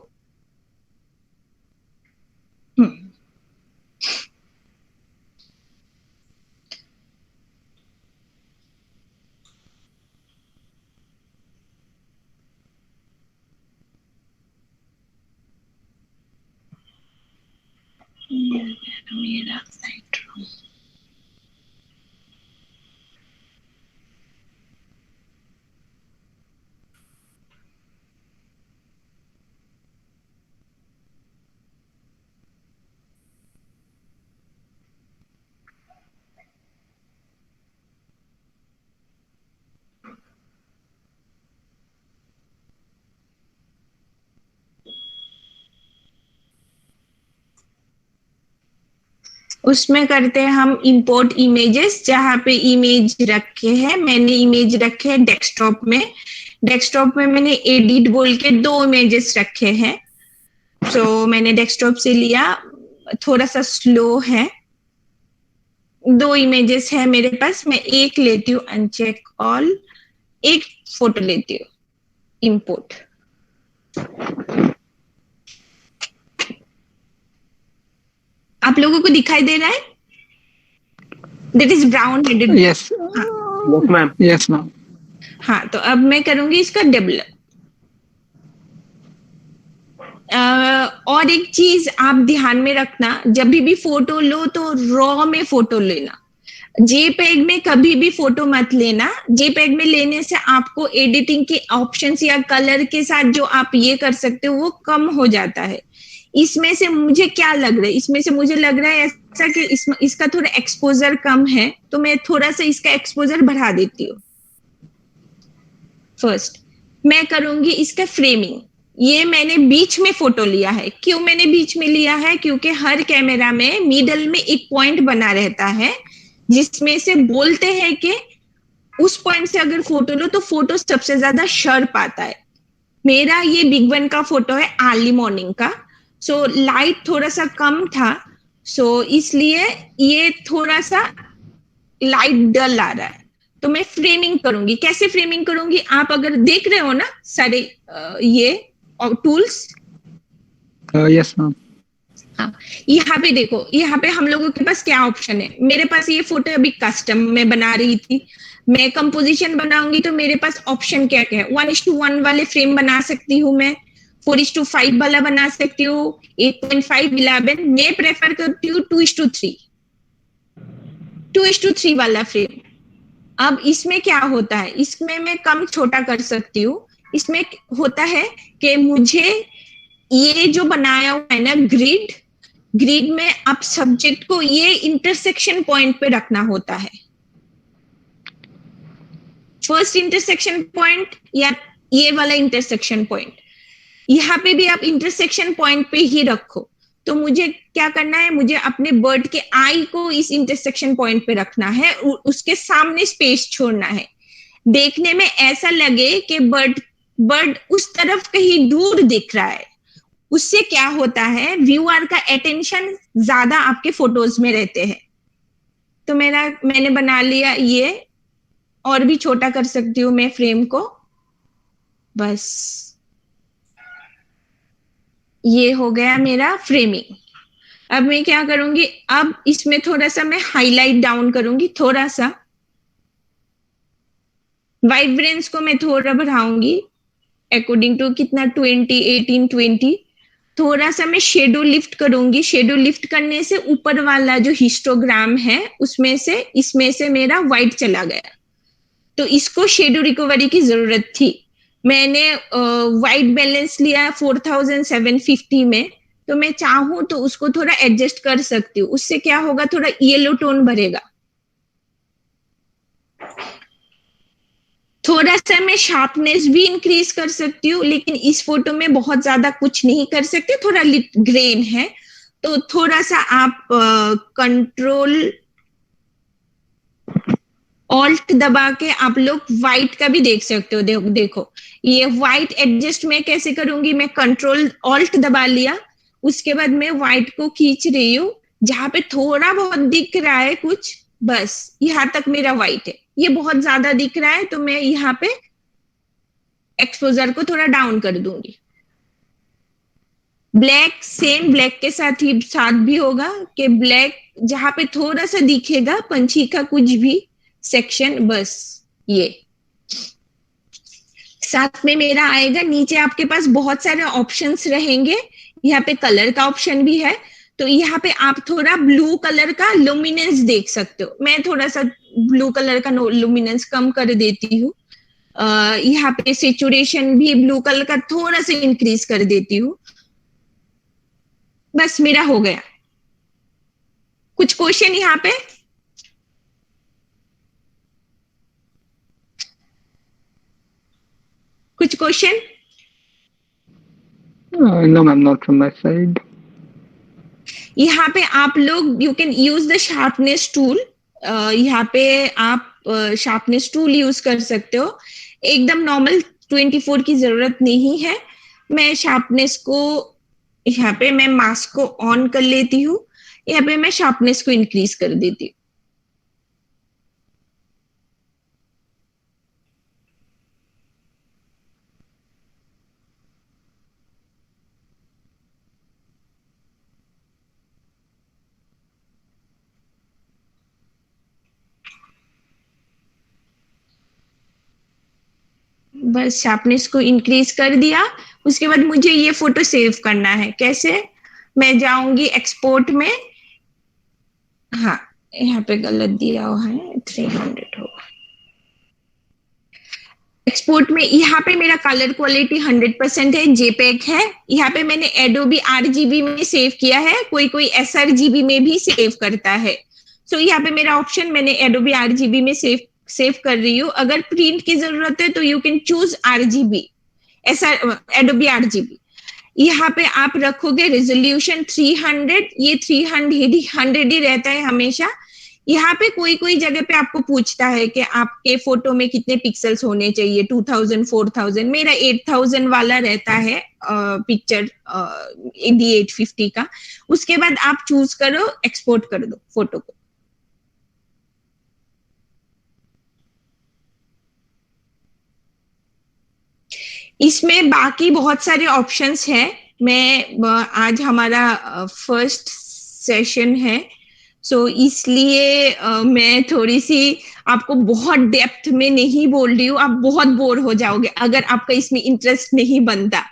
मेरा लाइट रूम उसमें करते हैं हम इंपोर्ट इमेजेस, जहाँ पे इमेज रखे हैं, मैंने इमेज रखे हैं डेस्कटॉप में। डेस्कटॉप में मैंने एडिट बोल के 2 इमेजेस रखे हैं। तो मैंने डेस्कटॉप से लिया, थोड़ा सा स्लो है। 2 इमेजेस है मेरे पास, मैं एक लेती हूँ अनचेक ऑल, एक फोटो लेती हूँ इंपोर्ट। आप लोगों को दिखाई दे रहा है? That is brown headed. Yes. हाँ Yes, ma'am. Yes, ma'am. हाँ, तो अब मैं करूंगी इसका डेवलप। और एक चीज आप ध्यान में रखना, जब भी फोटो लो तो रॉ में फोटो लेना। जेपैग में कभी भी फोटो मत लेना। जेपैग में लेने से आपको एडिटिंग के ऑप्शंस या कलर के साथ जो आप ये कर सकते हो वो कम हो जाता है। इसमें से मुझे क्या लग रहा है, इसमें से मुझे लग रहा है ऐसा कि इसका थोड़ा एक्सपोजर कम है, तो मैं थोड़ा सा इसका एक्सपोजर बढ़ा देती हूँ। फर्स्ट मैं करूंगी इसका फ्रेमिंग। ये मैंने बीच में फोटो लिया है। क्यों मैंने बीच में लिया है? क्योंकि हर कैमरा में मिडल में एक पॉइंट बना रहता है, जिसमें से बोलते हैं कि उस पॉइंट से अगर फोटो लो तो फोटो सबसे ज्यादा शार्प आता है। मेरा ये बिग वन का फोटो है अर्ली मॉर्निंग का, सो लाइट थोड़ा सा कम था, सो इसलिए ये थोड़ा सा लाइट डल आ रहा है। तो मैं फ्रेमिंग करूंगी। कैसे फ्रेमिंग करूंगी? आप अगर देख रहे हो ना सारे ये टूल्स, Yes, ma'am. हाँ, यहाँ पे देखो, यहाँ पे हम लोगों के पास क्या ऑप्शन है। मेरे पास ये फोटो अभी कस्टम में बना रही थी, मैं कंपोजिशन बनाऊंगी तो मेरे पास ऑप्शन क्या क्या है। 1:1 वाले फ्रेम बना सकती हूँ मैं, 4:5 वाला बना सकती हूँ, 8.5 11। मैं प्रेफर करती हूँ 2:3, 2:3 वाला फ्रेम। अब इसमें क्या होता है, इसमें मैं कम छोटा कर सकती हूँ। इसमें होता है कि मुझे ये जो बनाया हुआ है ना ग्रिड, ग्रिड में आप सब्जेक्ट को ये इंटरसेक्शन पॉइंट पे रखना होता है। फर्स्ट इंटरसेक्शन पॉइंट या ये वाला इंटरसेक्शन पॉइंट, यहाँ पे भी आप इंटरसेक्शन पॉइंट पे ही रखो। तो मुझे क्या करना है, मुझे अपने बर्ड के आई को इस इंटरसेक्शन पॉइंट पे रखना है, उसके सामने स्पेस छोड़ना है। देखने में ऐसा लगे कि बर्ड बर्ड उस तरफ कहीं दूर दिख रहा है। उससे क्या होता है, व्यूअर का अटेंशन ज्यादा आपके फोटोज में रहते हैं। तो मैंने बना लिया ये, और भी छोटा कर सकती हूँ मैं फ्रेम को। बस ये हो गया मेरा फ्रेमिंग। अब मैं क्या करूंगी, अब इसमें थोड़ा सा मैं हाईलाइट डाउन करूंगी, थोड़ा सा वाइब्रेंस को मैं थोड़ा बढ़ाऊंगी अकॉर्डिंग टू कितना 20 18 20। थोड़ा सा मैं शेडो लिफ्ट करूंगी। शेडो लिफ्ट करने से ऊपर वाला जो हिस्टोग्राम है उसमें से इसमें से मेरा व्हाइट चला गया, तो इसको शेडो रिकवरी की जरूरत थी। मैंने व्हाइट बैलेंस लिया 4750 में, तो मैं चाहूं तो उसको थोड़ा एडजस्ट कर सकती हूँ। उससे क्या होगा, थोड़ा येलो टोन भरेगा। थोड़ा सा मैं शार्पनेस भी इंक्रीज कर सकती हूँ, लेकिन इस फोटो में बहुत ज्यादा कुछ नहीं कर सकते, थोड़ा ग्रेन है। तो थोड़ा सा आप कंट्रोल ऑल्ट दबा के आप लोग व्हाइट का भी देख सकते हो। देखो ये व्हाइट एडजस्ट मैं कैसे करूंगी, मैं कंट्रोल ऑल्ट दबा लिया, उसके बाद मैं व्हाइट को खींच रही हूँ, जहां पे थोड़ा बहुत दिख रहा है कुछ, बस यहाँ तक मेरा व्हाइट है। ये बहुत ज्यादा दिख रहा है तो मैं यहाँ पे एक्सपोजर को थोड़ा डाउन कर दूंगी। ब्लैक सेम ब्लैक के साथ भी होगा कि ब्लैक जहां पे थोड़ा सा दिखेगा पंछी का कुछ भी सेक्शन, बस ये साथ में मेरा आएगा। नीचे आपके पास बहुत सारे ऑप्शंस रहेंगे, यहाँ पे कलर का ऑप्शन भी है, तो यहाँ पे आप थोड़ा ब्लू कलर का लुमिनेंस देख सकते हो। मैं थोड़ा सा ब्लू कलर का लुमिनेंस कम कर देती हूँ। यहाँ पे सेचुरेशन भी ब्लू कलर का थोड़ा सा इंक्रीज कर देती हूँ। बस मेरा हो गया। कुछ क्वेश्चन यहाँ पे? कुछ question? No, ma'am, not from my side. यहाँ पे आप लोग you can use the sharpness tool, यहाँ पे आप शार्पनेस टूल यूज कर सकते हो। एकदम नॉर्मल 24 की जरूरत नहीं है। मैं शार्पनेस को यहाँ पे मैं मास्क को ऑन कर लेती हूँ, यहाँ पे मैं शार्पनेस को इंक्रीज कर देती हूँ। बस शार्पनेस को इंक्रीज कर दिया। उसके बाद मुझे ये फोटो सेव करना है। कैसे? मैं जाऊंगी एक्सपोर्ट में, हाँ यहाँ पे गलत दिया हुआ है, 300 होगा। एक्सपोर्ट में यहाँ पे मेरा कलर क्वालिटी 100% है, जेपेग है। यहाँ पे मैंने एडोबी आरजीबी में सेव किया है, कोई कोई एसआरजीबी में भी सेव करता है। सो यहाँ पे मेरा ऑप्शन मैंने एडोबी आरजीबी में सेव कर रही हूँ। अगर प्रिंट की जरूरत है तो यू कैन चूज आरजीबी, ऐसा एडोबी आरजीबी। यहाँ पे आप रखोगे रेजोल्यूशन 300, ये 300 ही रहता है हमेशा। यहाँ पे कोई कोई जगह पे आपको पूछता है कि आपके फोटो में कितने पिक्सल्स होने चाहिए, 2000, 4000। मेरा 8000 वाला रहता है पिक्चर, AD850 का। उसके बाद आप चूज करो, एक्सपोर्ट कर दो फोटो को। इसमें बाकी बहुत सारे ऑप्शंस हैं। मैं आज हमारा फर्स्ट सेशन है, सो इसलिए मैं थोड़ी सी आपको बहुत डेप्थ में नहीं बोल रही हूँ, आप बहुत बोर हो जाओगे अगर आपका इसमें इंटरेस्ट नहीं बनता।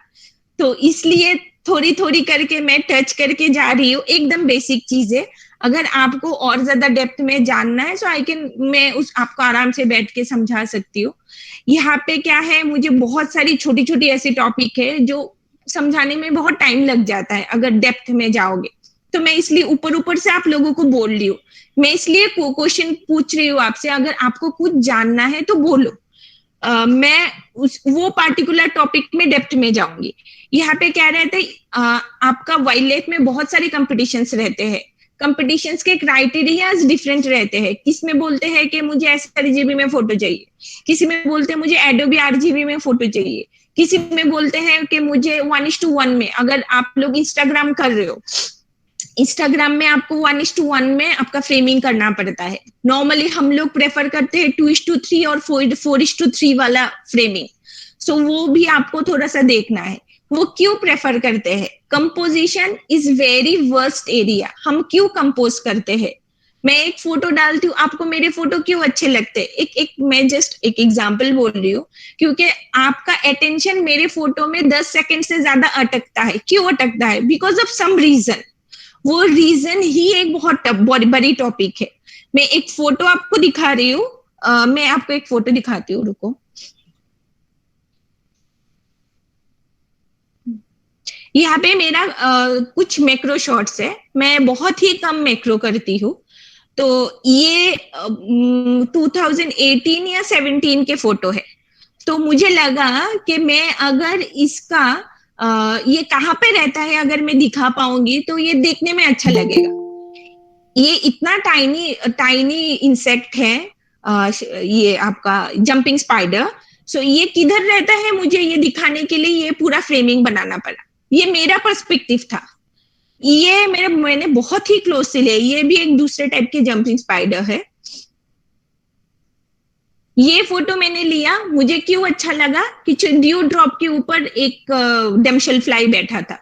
तो इसलिए थोड़ी थोड़ी करके मैं टच करके जा रही हूँ, एकदम बेसिक चीजें। अगर आपको और ज्यादा डेप्थ में जानना है सो मैं आपको आराम से बैठ के समझा सकती हूँ। यहाँ पे क्या है, मुझे बहुत सारी छोटी छोटी ऐसी टॉपिक है जो समझाने में बहुत टाइम लग जाता है अगर डेप्थ में जाओगे। तो मैं इसलिए ऊपर ऊपर से आप लोगों को बोल रही हूँ। मैं इसलिए क्वेश्चन पूछ रही हूँ आपसे, अगर आपको कुछ जानना है तो बोलो। मैं वो पार्टिकुलर टॉपिक में डेप्थ में जाऊंगी। यहाँ पे क्या रहता है, आपका वाइल्ड लाइफ में बहुत सारे कॉम्पिटिशन्स रहते हैं। कॉम्पिटिशन्स के क्राइटेरियाज डिफरेंट रहते हैं। किसी में बोलते हैं कि मुझे एसआरजीबी में फोटो चाहिए, किसी में बोलते हैं मुझे एडोबी आरजीबी में फोटो चाहिए, किसी में बोलते हैं कि मुझे 1:1 में। अगर आप लोग इंस्टाग्राम कर रहे हो, इंस्टाग्राम में आपको 1:1 में आपका फ्रेमिंग करना पड़ता है। नॉर्मली हम लोग प्रेफर करते हैं 2:3 और 4:3 वाला फ्रेमिंग। सो वो भी आपको थोड़ा सा देखना है। वो क्यों प्रेफर करते हैं? Composition is very worst area. हम क्यों कंपोज करते हैं? मैं एक फोटो डालती हूँ, आपको मेरे फोटो क्यों अच्छे लगते हैं? मैं जस्ट एक एग्जांपल बोल रही हूँ, क्योंकि आपका अटेंशन मेरे फोटो में 10 सेकंड से ज्यादा अटकता है। क्यों अटकता है? Because of some reason. वो रीजन ही एक बहुत बड़ी टॉपिक है। मैं एक फोटो आपको दिखा रही हूँ, मैं आपको एक फोटो दिखाती हूँ, रुको। यहाँ पे मेरा कुछ मैक्रो शॉट्स है। मैं बहुत ही कम मैक्रो करती हूँ। तो ये 2018 या 17 के फोटो है। तो मुझे लगा कि मैं अगर इसका ये कहाँ पे रहता है अगर मैं दिखा पाऊंगी तो ये देखने में अच्छा लगेगा। ये इतना टाइनी इंसेक्ट है, ये आपका जंपिंग स्पाइडर। सो ये किधर रहता है, मुझे ये दिखाने के लिए ये पूरा फ्रेमिंग बनाना पड़ा। ये मेरा पर्सपेक्टिव था। ये मैंने बहुत ही क्लोज से लिया। ये भी एक दूसरे टाइप के जंपिंग स्पाइडर है। ये फोटो मैंने लिया, मुझे क्यों अच्छा लगा कि ड्यू ड्रॉप के ऊपर एक डेमशेल फ्लाई बैठा था।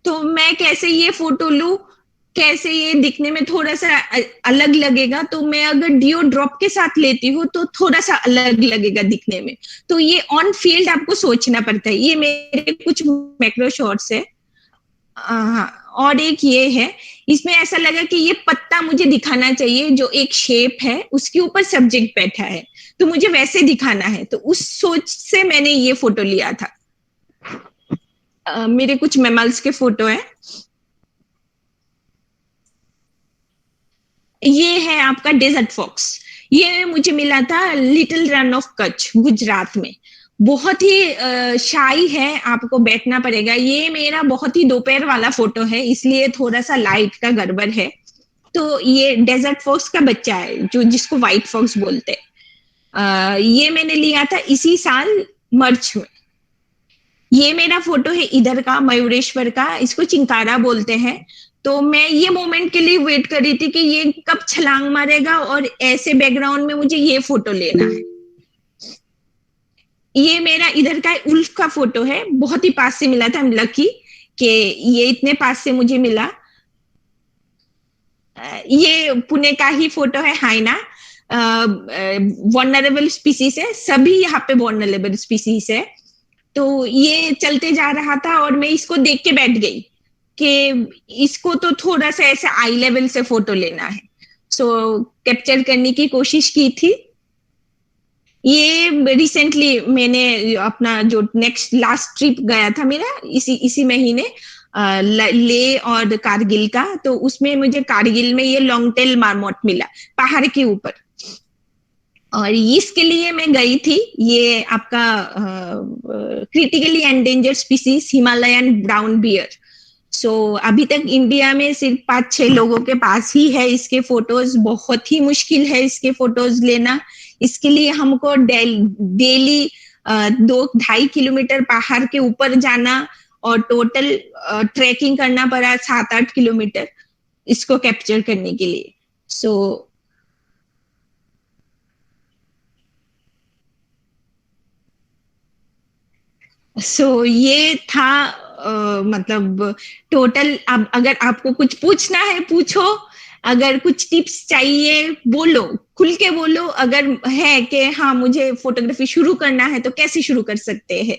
तो मैं कैसे ये फोटो लूं, कैसे ये दिखने में थोड़ा सा अलग लगेगा। तो मैं अगर ड्यू ड्रॉप के साथ लेती हूँ तो थोड़ा सा अलग लगेगा दिखने में। तो ये ऑन फील्ड आपको सोचना पड़ता है। ये मेरे कुछ मैक्रो शॉट्स है। हाँ, और एक ये है, इसमें ऐसा लगा कि ये पत्ता मुझे दिखाना चाहिए जो एक शेप है, उसके ऊपर सब्जेक्ट बैठा है, तो मुझे वैसे दिखाना है। तो उस सोच से मैंने ये फोटो लिया था। मेरे कुछ मैमल्स के फोटो है। ये है आपका डेजर्ट फॉक्स। ये मुझे मिला था little run of Kutch, Gujarat में। बहुत ही शाई है, आपको बैठना पड़ेगा। ये मेरा बहुत ही दोपहर वाला फोटो है, इसलिए थोड़ा सा लाइट का गड़बड़ है। तो ये डेजर्ट फॉक्स का बच्चा है, जो जिसको व्हाइट फॉक्स बोलते हैं। ये मैंने लिया था इसी साल मार्च में। ये मेरा फोटो है इधर का, मयूरेश्वर का, इसको चिंकारा बोलते हैं। तो मैं ये मोमेंट के लिए वेट कर रही थी कि ये कब छलांग मारेगा और ऐसे बैकग्राउंड में मुझे ये फोटो लेना है। ये मेरा इधर का उल्फ का फोटो है, बहुत ही पास से मिला था। आई एम लकी कि ये इतने पास से मुझे मिला। ये पुणे का ही फोटो है, हाइना। वनरेबल स्पीसीज है, सभी यहाँ पे वनरेबल स्पीसीज है। तो ये चलते जा रहा था और मैं इसको देख के बैठ गई कि इसको तो थोड़ा सा ऐसे आई लेवल से फोटो लेना है। सो कैप्चर करने की कोशिश की थी। ये रिसेंटली मैंने अपना जो नेक्स्ट लास्ट ट्रिप गया था मेरा इसी महीने, ले और कारगिल का, तो उसमें मुझे कारगिल में ये लॉन्ग टेल मार्मोट मिला पहाड़ के ऊपर, और इसके लिए मैं गई थी। ये आपका critically endangered species Himalayan brown bear. So अभी तक इंडिया में सिर्फ 5-6 लोगों के पास ही है इसके फोटोज। बहुत ही मुश्किल है इसके फोटोज लेना। इसके लिए हमको डेली 2-2.5 किलोमीटर पहाड़ के ऊपर जाना और टोटल ट्रैकिंग करना पड़ा 7-8 किलोमीटर इसको कैप्चर करने के लिए। सो ये था मतलब टोटल। अब अगर आपको कुछ पूछना है पूछो, अगर कुछ टिप्स चाहिए बोलो, खुल के बोलो। अगर है कि हाँ मुझे फोटोग्राफी शुरू करना है तो कैसे शुरू कर सकते हैं,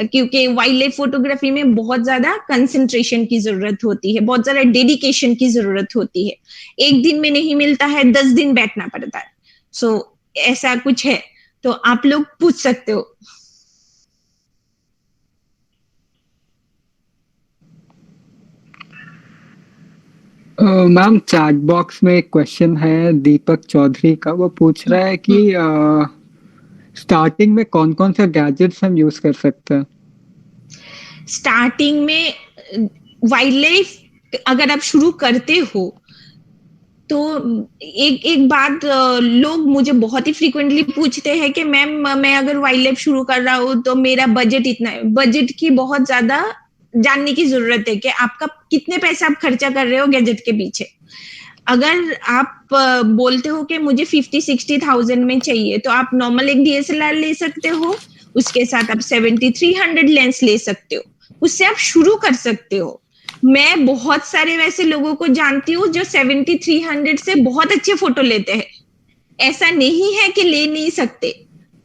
क्योंकि वाइल्ड लाइफ फोटोग्राफी में बहुत ज्यादा कंसंट्रेशन की जरूरत होती है, बहुत ज्यादा डेडिकेशन की जरूरत होती है। एक दिन में नहीं मिलता है, 10 दिन बैठना पड़ता है। सो ऐसा कुछ है तो आप लोग पूछ सकते हो। मैम चैट बॉक्स में एक क्वेश्चन है दीपक चौधरी का। वो पूछ रहा है कि स्टार्टिंग में कौन कौन से गैजेट्स हम यूज कर सकते हैं। स्टार्टिंग में वाइल्ड लाइफ अगर आप शुरू करते हो तो एक बात लोग मुझे बहुत ही फ्रीक्वेंटली पूछते हैं कि मैम मैं अगर वाइल्ड लाइफ शुरू कर रहा हूँ तो मेरा बजट इतना है। बजट की बहुत ज्यादा जानने की जरूरत है कि आपका कितने पैसे आप खर्चा कर रहे हो गैजेट के पीछे। अगर आप बोलते हो कि मुझे 50-60,000 में चाहिए तो आप नॉर्मल एक DSLR ले सकते हो, उसके साथ आप 7300 लेंस ले सकते हो, उससे आप शुरू कर सकते हो। मैं बहुत सारे वैसे लोगों को जानती हूँ जो 7300 से बहुत अच्छे फोटो लेते हैं। ऐसा नहीं है कि ले नहीं सकते,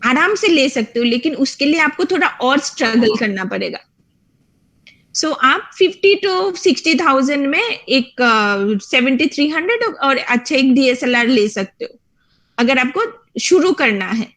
आराम से ले सकते हो, लेकिन उसके लिए आपको थोड़ा और स्ट्रगल करना पड़ेगा। सो आप 50-60,000 में एक 7300 और अच्छा एक DSLR ले सकते हो अगर आपको शुरू करना है।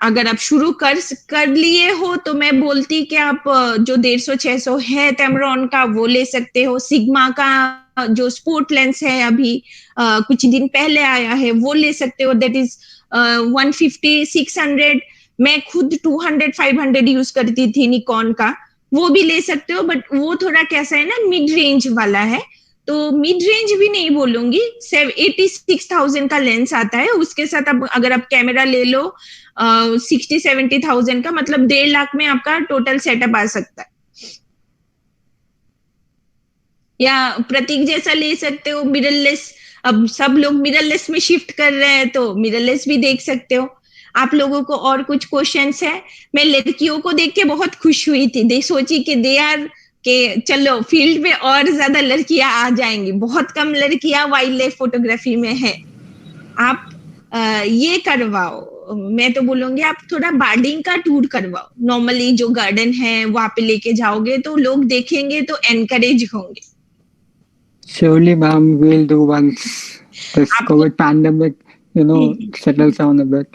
अगर आप शुरू कर लिए हो तो मैं बोलती कि आप जो 150-600 है Tamron का वो ले सकते हो। सिग्मा का जो स्पोर्ट लेंस है अभी कुछ दिन पहले आया है वो ले सकते हो, दैट इज 150-600। मैं खुद 200-500 यूज करती थी निकॉन का, वो भी ले सकते हो। बट वो थोड़ा कैसा है ना, मिड रेंज वाला है, तो मिड रेंज भी नहीं बोलूंगी। 86,000 का लेंस आता है, उसके साथ अब अगर आप कैमरा ले लो 60-70,000 का, मतलब 1.5 लाख में आपका टोटल सेटअप आ सकता है। या प्रतीक जैसा ले सकते हो मिररलेस। अब सब लोग मिररलेस में शिफ्ट कर रहे हैं तो मिररलेस भी देख सकते हो। आप लोगों को और कुछ क्वेश्चंस है? मैं लड़कियों को देख के बहुत खुश हुई थी, दे सोची कि दे आर के चलो फील्ड में और ज्यादा लड़कियां आ जाएंगी। बहुत कम लड़कियां वाइल्ड लाइफ फोटोग्राफी में है। आप ये करवाओ। मैं तो बोलूंगी आप थोड़ा बार्डिंग का टूर करवाओ। नॉर्मली जो गार्डन है वहां पे लेके जाओगे तो लोग देखेंगे तो एनकरेज होंगे। Surely, ma'am, we'll do once this COVID pandemic, settles down a bit.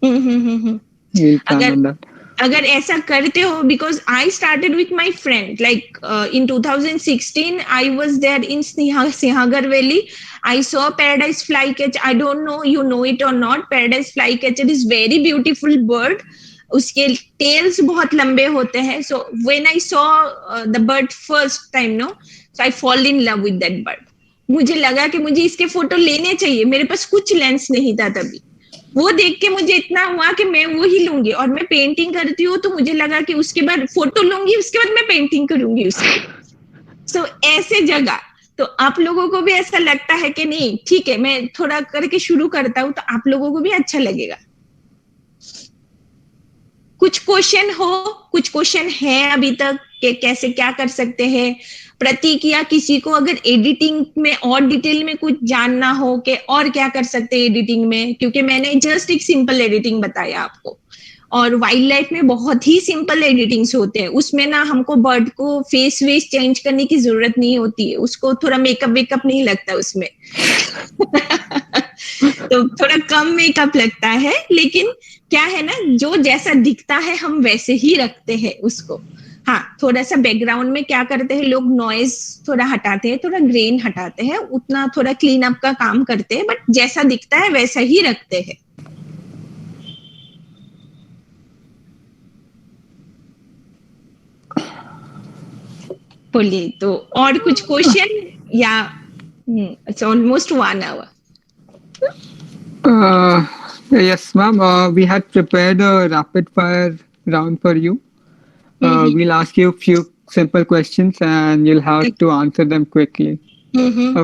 We'll plan on that. अगर ऐसा करते हो, because I started with my friend, like in 2016 I was there in Sinhagar Valley. I saw paradise flycatcher. I don't know you know it or not. Paradise flycatcher is very beautiful bird. उसके टेल्स बहुत लंबे होते हैं. So when I saw the bird first time no, so I fall in love with that bird. मुझे लगा कि मुझे इसके फोटो लेने चाहिए. मेरे पास कुछ लेंस नहीं था तभी. वो देख के मुझे इतना हुआ कि मैं वो ही लूंगी. और मैं पेंटिंग करती हूँ तो मुझे लगा कि उसके बाद फोटो लूंगी, उसके बाद मैं पेंटिंग करूंगी उसकी. सो ऐसे जगह. तो आप लोगों को भी ऐसा लगता है कि नहीं ठीक है मैं थोड़ा करके शुरू करता हूँ तो आप लोगों को भी अच्छा लगेगा. कुछ क्वेश्चन है अभी तक कि कैसे क्या कर सकते हैं. प्रतीक या किसी को अगर एडिटिंग में और डिटेल में कुछ जानना हो कि और क्या कर सकते हैं एडिटिंग में, क्योंकि मैंने जस्ट एक सिंपल एडिटिंग बताया आपको. और वाइल्ड लाइफ में बहुत ही सिंपल एडिटिंग्स होते हैं. उसमें ना हमको बर्ड को फेस वेस चेंज करने की जरूरत नहीं होती है. उसको थोड़ा मेकअप वेकअप नहीं लगता उसमें. तो थोड़ा कम मेकअप लगता है, लेकिन क्या है ना, जो जैसा दिखता है हम वैसे ही रखते हैं उसको. हाँ, थोड़ा सा बैकग्राउंड में क्या करते हैं लोग, नॉइज थोड़ा हटाते हैं, थोड़ा ग्रेन हटाते हैं, उतना थोड़ा क्लीन अप का काम करते हैं, बट जैसा दिखता है वैसा ही रखते हैं. बोलिए तो और कुछ क्वेश्चन या it's almost 1 hour. Yes, ma'am. We had prepared a rapid fire round for you. We'll ask you a few simple questions and you'll have to answer them quickly.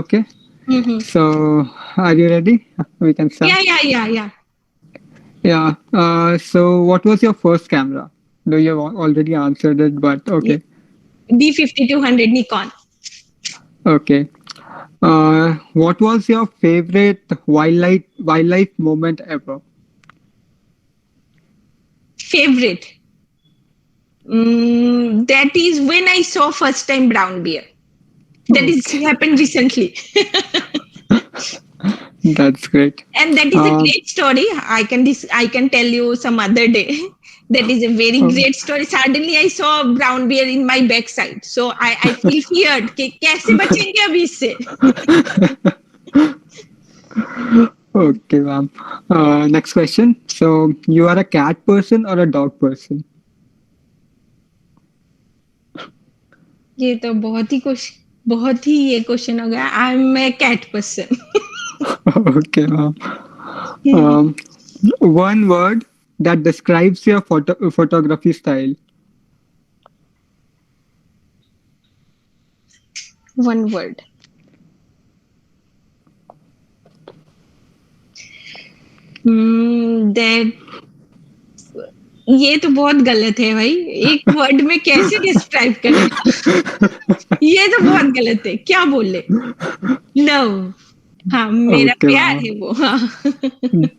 Okay? So, are you ready? We can start. Yeah. Yeah. So, what was your first camera? Though you have already answered it, but okay. D5200 Nikon. Okay. What was your favorite wildlife moment ever? Favorite? That is when I saw first time brown bear. That is happened recently. That's great. And that is a great story. I can tell you some other day. That is a very great story. Suddenly I saw a brown bear in my backside. So I feel feared कि कैसे बचेंगे अभी इससे. Okay, ma'am. Next question. So, you are a cat person or a dog person? ये तो बहुत ही ये क्वेश्चन हो गया. I am a cat person. Okay, ma'am. One word that describes your photography style. One word. That ये तो बहुत गलत है भाई. एक वर्ड में कैसे डिस्क्राइब करें? ये तो बहुत गलत है. क्या बोले? लव. हाँ, मेरा Okay, प्यार ma'am. है वो. हाँ.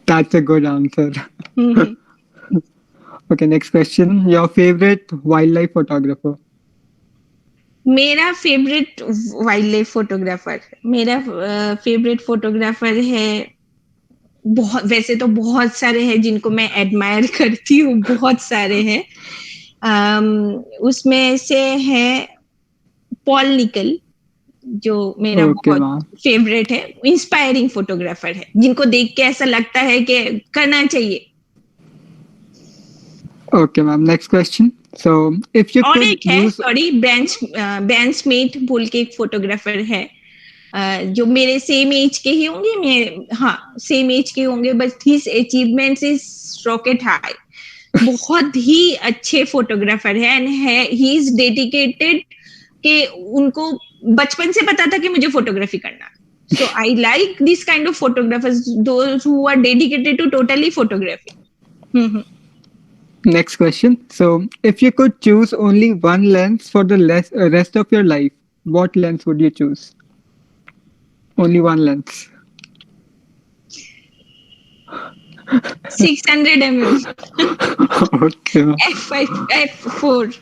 That's a good answer. Okay, next question. Your favorite wildlife photographer? मेरा फेवरेट वाइल्ड लाइफ फोटोग्राफर है. बहुत, वैसे तो बहुत सारे हैं जिनको मैं एडमायर करती हूँ. बहुत सारे हैं. उसमें से है पॉल निकल, जो मेरा Okay, बहुत ma'am. फेवरेट है. इंस्पायरिंग फोटोग्राफर है जिनको देख के ऐसा लगता है कि करना चाहिए. Okay, ma'am. Next question. So, if you और could एक है, use सॉरी, बेंच स्मिथ बोल के एक फोटोग्राफर है, जो मेरे सेम एज के ही होंगे. हाँ, सेम एज के होंगे, but his achievements is rocket high. बहुत ही अच्छे फोटोग्राफर है एंड ही इज डेडिकेटेड कि उनको बचपन से पता था कि मुझे फोटोग्राफी करना. So I like this kind of photographers, those who are dedicated to totally photography. Next question. So, if you could choose only one lens for the rest of your life, what lens would you choose? Only one lens. 600 mm. Okay, ma'am. F5 F4.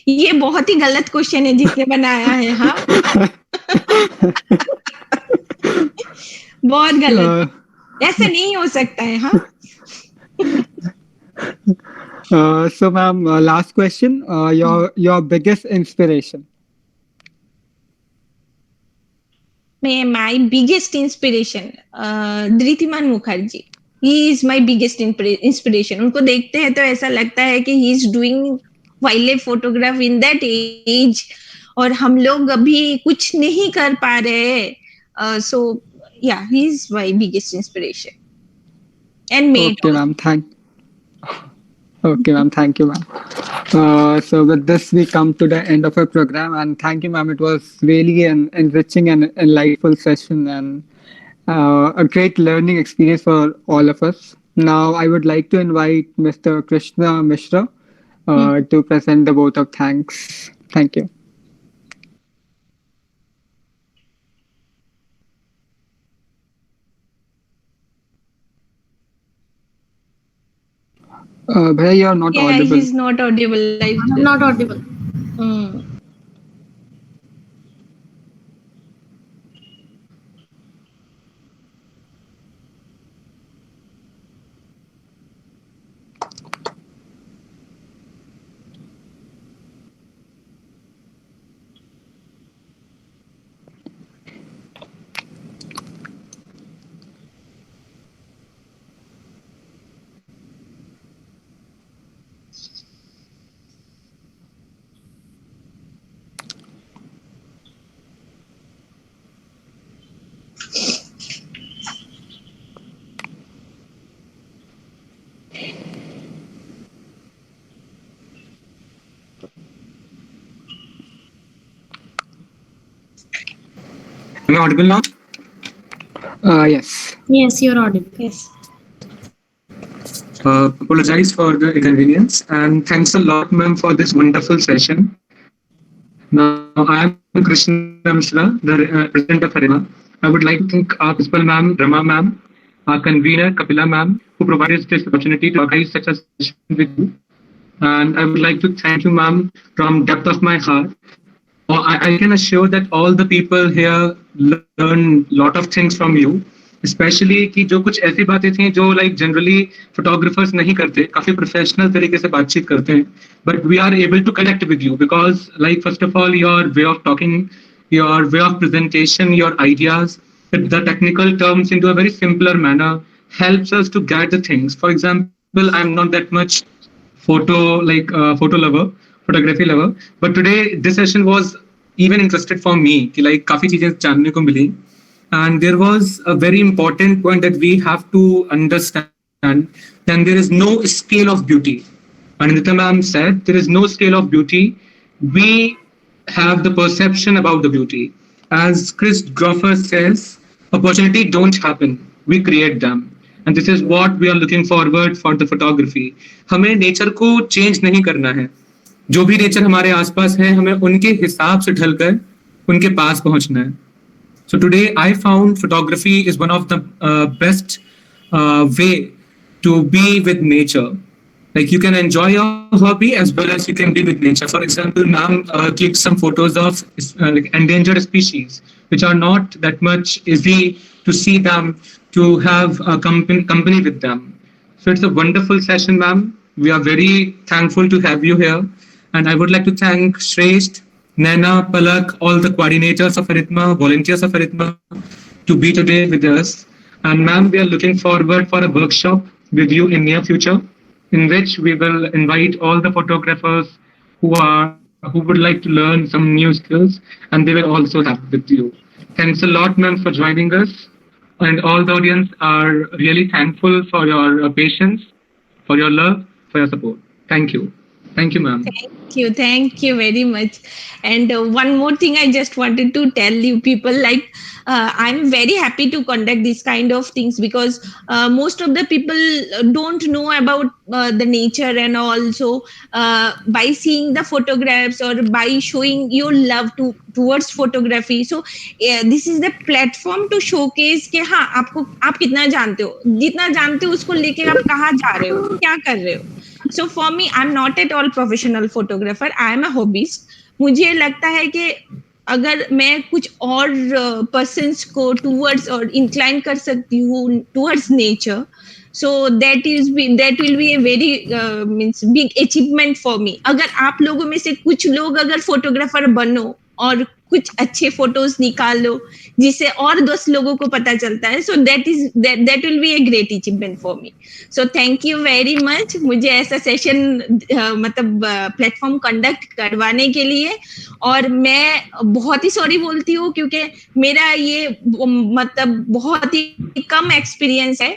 ये बहुत ही गलत क्वेश्चन है जिसने बनाया है. हाँ, बहुत गलत. ऐसा नहीं हो सकता है. हाँ. So, ma'am, last question. Your biggest inspiration. My biggest inspiration Dhritiman Mukherjee. He is my biggest inspiration. उनको देखते हैं तो ऐसा लगता है कि he is doing wild life photograph in that age, और हम लोग अभी कुछ नहीं कर पा रहे. सो या, ही is my biggest inspiration and mate. Okay, ma'am. Okay, ma'am. Thank you, ma'am. So with this, we come to the end of our program, and thank you, ma'am. It was really an enriching and enlightful session, and a great learning experience for all of us. Now, I would like to invite Mr. Krishna Mishra to present the vote of thanks. Thank you. Bhaiya, you are not Yeah, audible. he's not audible. I'm not audible. Hmm. Am I audible now? Yes. Yes, you're audible. Yes. Apologize for the inconvenience, and thanks a lot, ma'am, for this wonderful session. Now, I am Krishna Mishra, the president of Harima. I would like to thank our principal, ma'am, Rama, ma'am, our convener, Kapila, ma'am, who provided this opportunity to organize such a session with you. And I would like to thank you, ma'am, from depth of my heart. I can assure that all the people here learn lot of things from you, especially कि जो कुछ ऐसी बातें थी जो like generally photographers नहीं करते, काफी professional तरीके से बातचीत करते हैं, but we are able to connect with you because like first of all your way of talking, your way of presentation, your ideas, the technical terms into a very simpler manner helps us to get the things. For example, I'm not that much photography lover, but today this session was even interested for me कि like काफी चीजें जानने को मिली, and there was a very important point that we have to understand that there is no scale of beauty. And Anita ma'am said there is no scale of beauty. We have the perception about the beauty. As Chris Groffer says, opportunity don't happen, we create them. And this is what we are looking forward for the photography. हमें नेचर को चेंज नहीं करना है, जो भी नेचर हमारे आसपास है हमें उनके हिसाब से ढलकर उनके पास पहुंचना है. So today I found photography is one of the best way to be with nature. Like you can enjoy your hobby as well as you can be with nature. For example, ma'am clicked some photos of like endangered species, which are not that much easy to see them, to have a company with them. So it's a wonderful session, ma'am. We are very thankful to have you here. And I would like to thank Shresht, Naina, Palak, all the coordinators of Arithma, volunteers of Arithma, to be today with us. And ma'am, we are looking forward for a workshop with you in near future, in which we will invite all the photographers who would like to learn some new skills, and they will also have with you. Thanks a lot, ma'am, for joining us. And all the audience are really thankful for your patience, for your love, for your support. Thank you. Thank you, ma'am. Thank you very much. And one more thing I just wanted to tell you people, like I'm very happy to conduct this kind of things because most of the people don't know about the nature, and also by seeing the photographs or by showing your love towards photography. So this is the platform to showcase कि हाँ आप कितना जानते हो, जितना जानते हो उसको लेके आप कहाँ जा रहे हो, क्या कर रहे हो. So for me, I'm not at all professional photographer. I am a hobbyist. मुझे लगता है कि अगर मैं कुछ और persons को towards और incline कर सकती हूँ towards nature, so that will be a very means big achievement for me. अगर आप लोगों में से कुछ लोग अगर photographer बनो और कुछ अच्छे फोटोज निकालो जिससे और 10 लोगों को पता चलता है. So that will be a great achievement for me. So thank you very much मुझे ऐसा सेशन मतलब प्लेटफॉर्म कंडक्ट करवाने के लिए. और मैं बहुत ही सॉरी बोलती हूँ क्योंकि मेरा ये मतलब बहुत ही कम एक्सपीरियंस है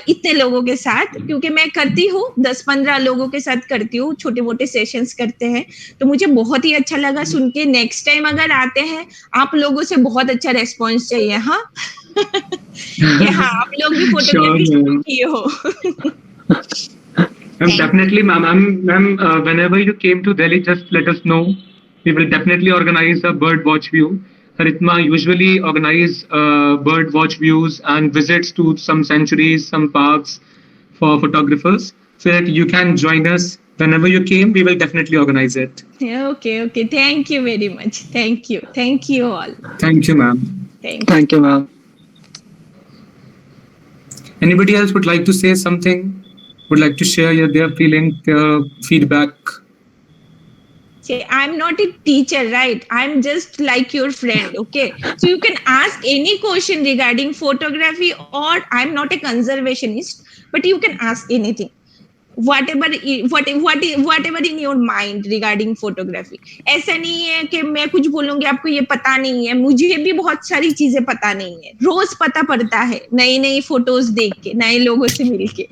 इतने लोगों के साथ, क्योंकि मैं करती हूँ 10-15 लोगों के साथ करती हूँ, छोटे मोटे सेशंस करते हैं. तो मुझे बहुत ही अच्छा लगा सुन के. नेक्स्ट टाइम अगर आते हैं आप लोगों से बहुत अच्छा रेस्पॉन्स चाहिए. हाँ कि हाँ आप लोग भी फोटोग्राफी शुरू किए हो. Definitely, ma'am. Whenever you came to Delhi, just let us know. We will definitely organize a bird watch view. Haritma usually organize bird watch views and visits to some sanctuaries, some parks for photographers. So that you can join us whenever you came. We will definitely organize it. Okay. Thank you very much. Thank you all. Thank you, ma'am. Thank you, ma'am. Anybody else would like to say something? Would like to share their feeling, their feedback? See, I'm not a teacher, right? I'm just like your friend, okay? So you can ask any question regarding photography, or I'm not a conservationist, but you can ask anything. Whatever in your mind regarding photography. ऐसा नहीं है कि मैं कुछ बोलूंगी आपको ये पता नहीं है. मुझे भी बहुत सारी चीजें पता नहीं है. रोज पता पड़ता है नई फोटोज देख के, नए लोगों से मिलके.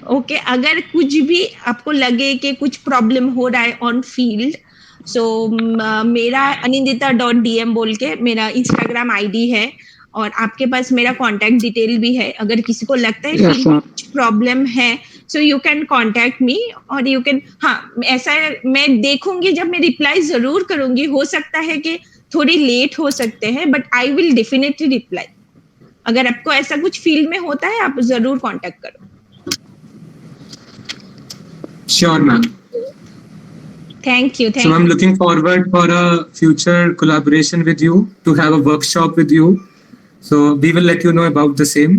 ओके अगर कुछ भी आपको लगे कि कुछ प्रॉब्लम हो रहा है ऑन फील्ड, सो मेरा anindita.dm बोल के मेरा इंस्टाग्राम आईडी है, और आपके पास मेरा कांटेक्ट डिटेल भी है. अगर किसी को लगता है Yes, ma'am. कुछ प्रॉब्लम है, so you can contact me, और यू कैन. हाँ ऐसा मैं देखूंगी, जब मैं रिप्लाई जरूर करूंगी. हो सकता है कि थोड़ी लेट हो सकते हैं, but I will definitely reply. अगर आपको ऐसा कुछ फील्ड में होता है आप जरूर कांटेक्ट करो. Sure, ma'am. Thank you. So I'm looking forward for a future collaboration with you, to have a workshop with you. So we will let you know about the same.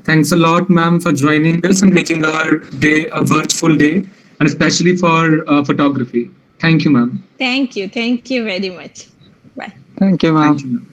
Thanks a lot, ma'am, for joining us and making our day a virtual day, and especially for photography. Thank you, ma'am. Thank you very much. Bye. Thank you, ma'am. Thank you, ma'am.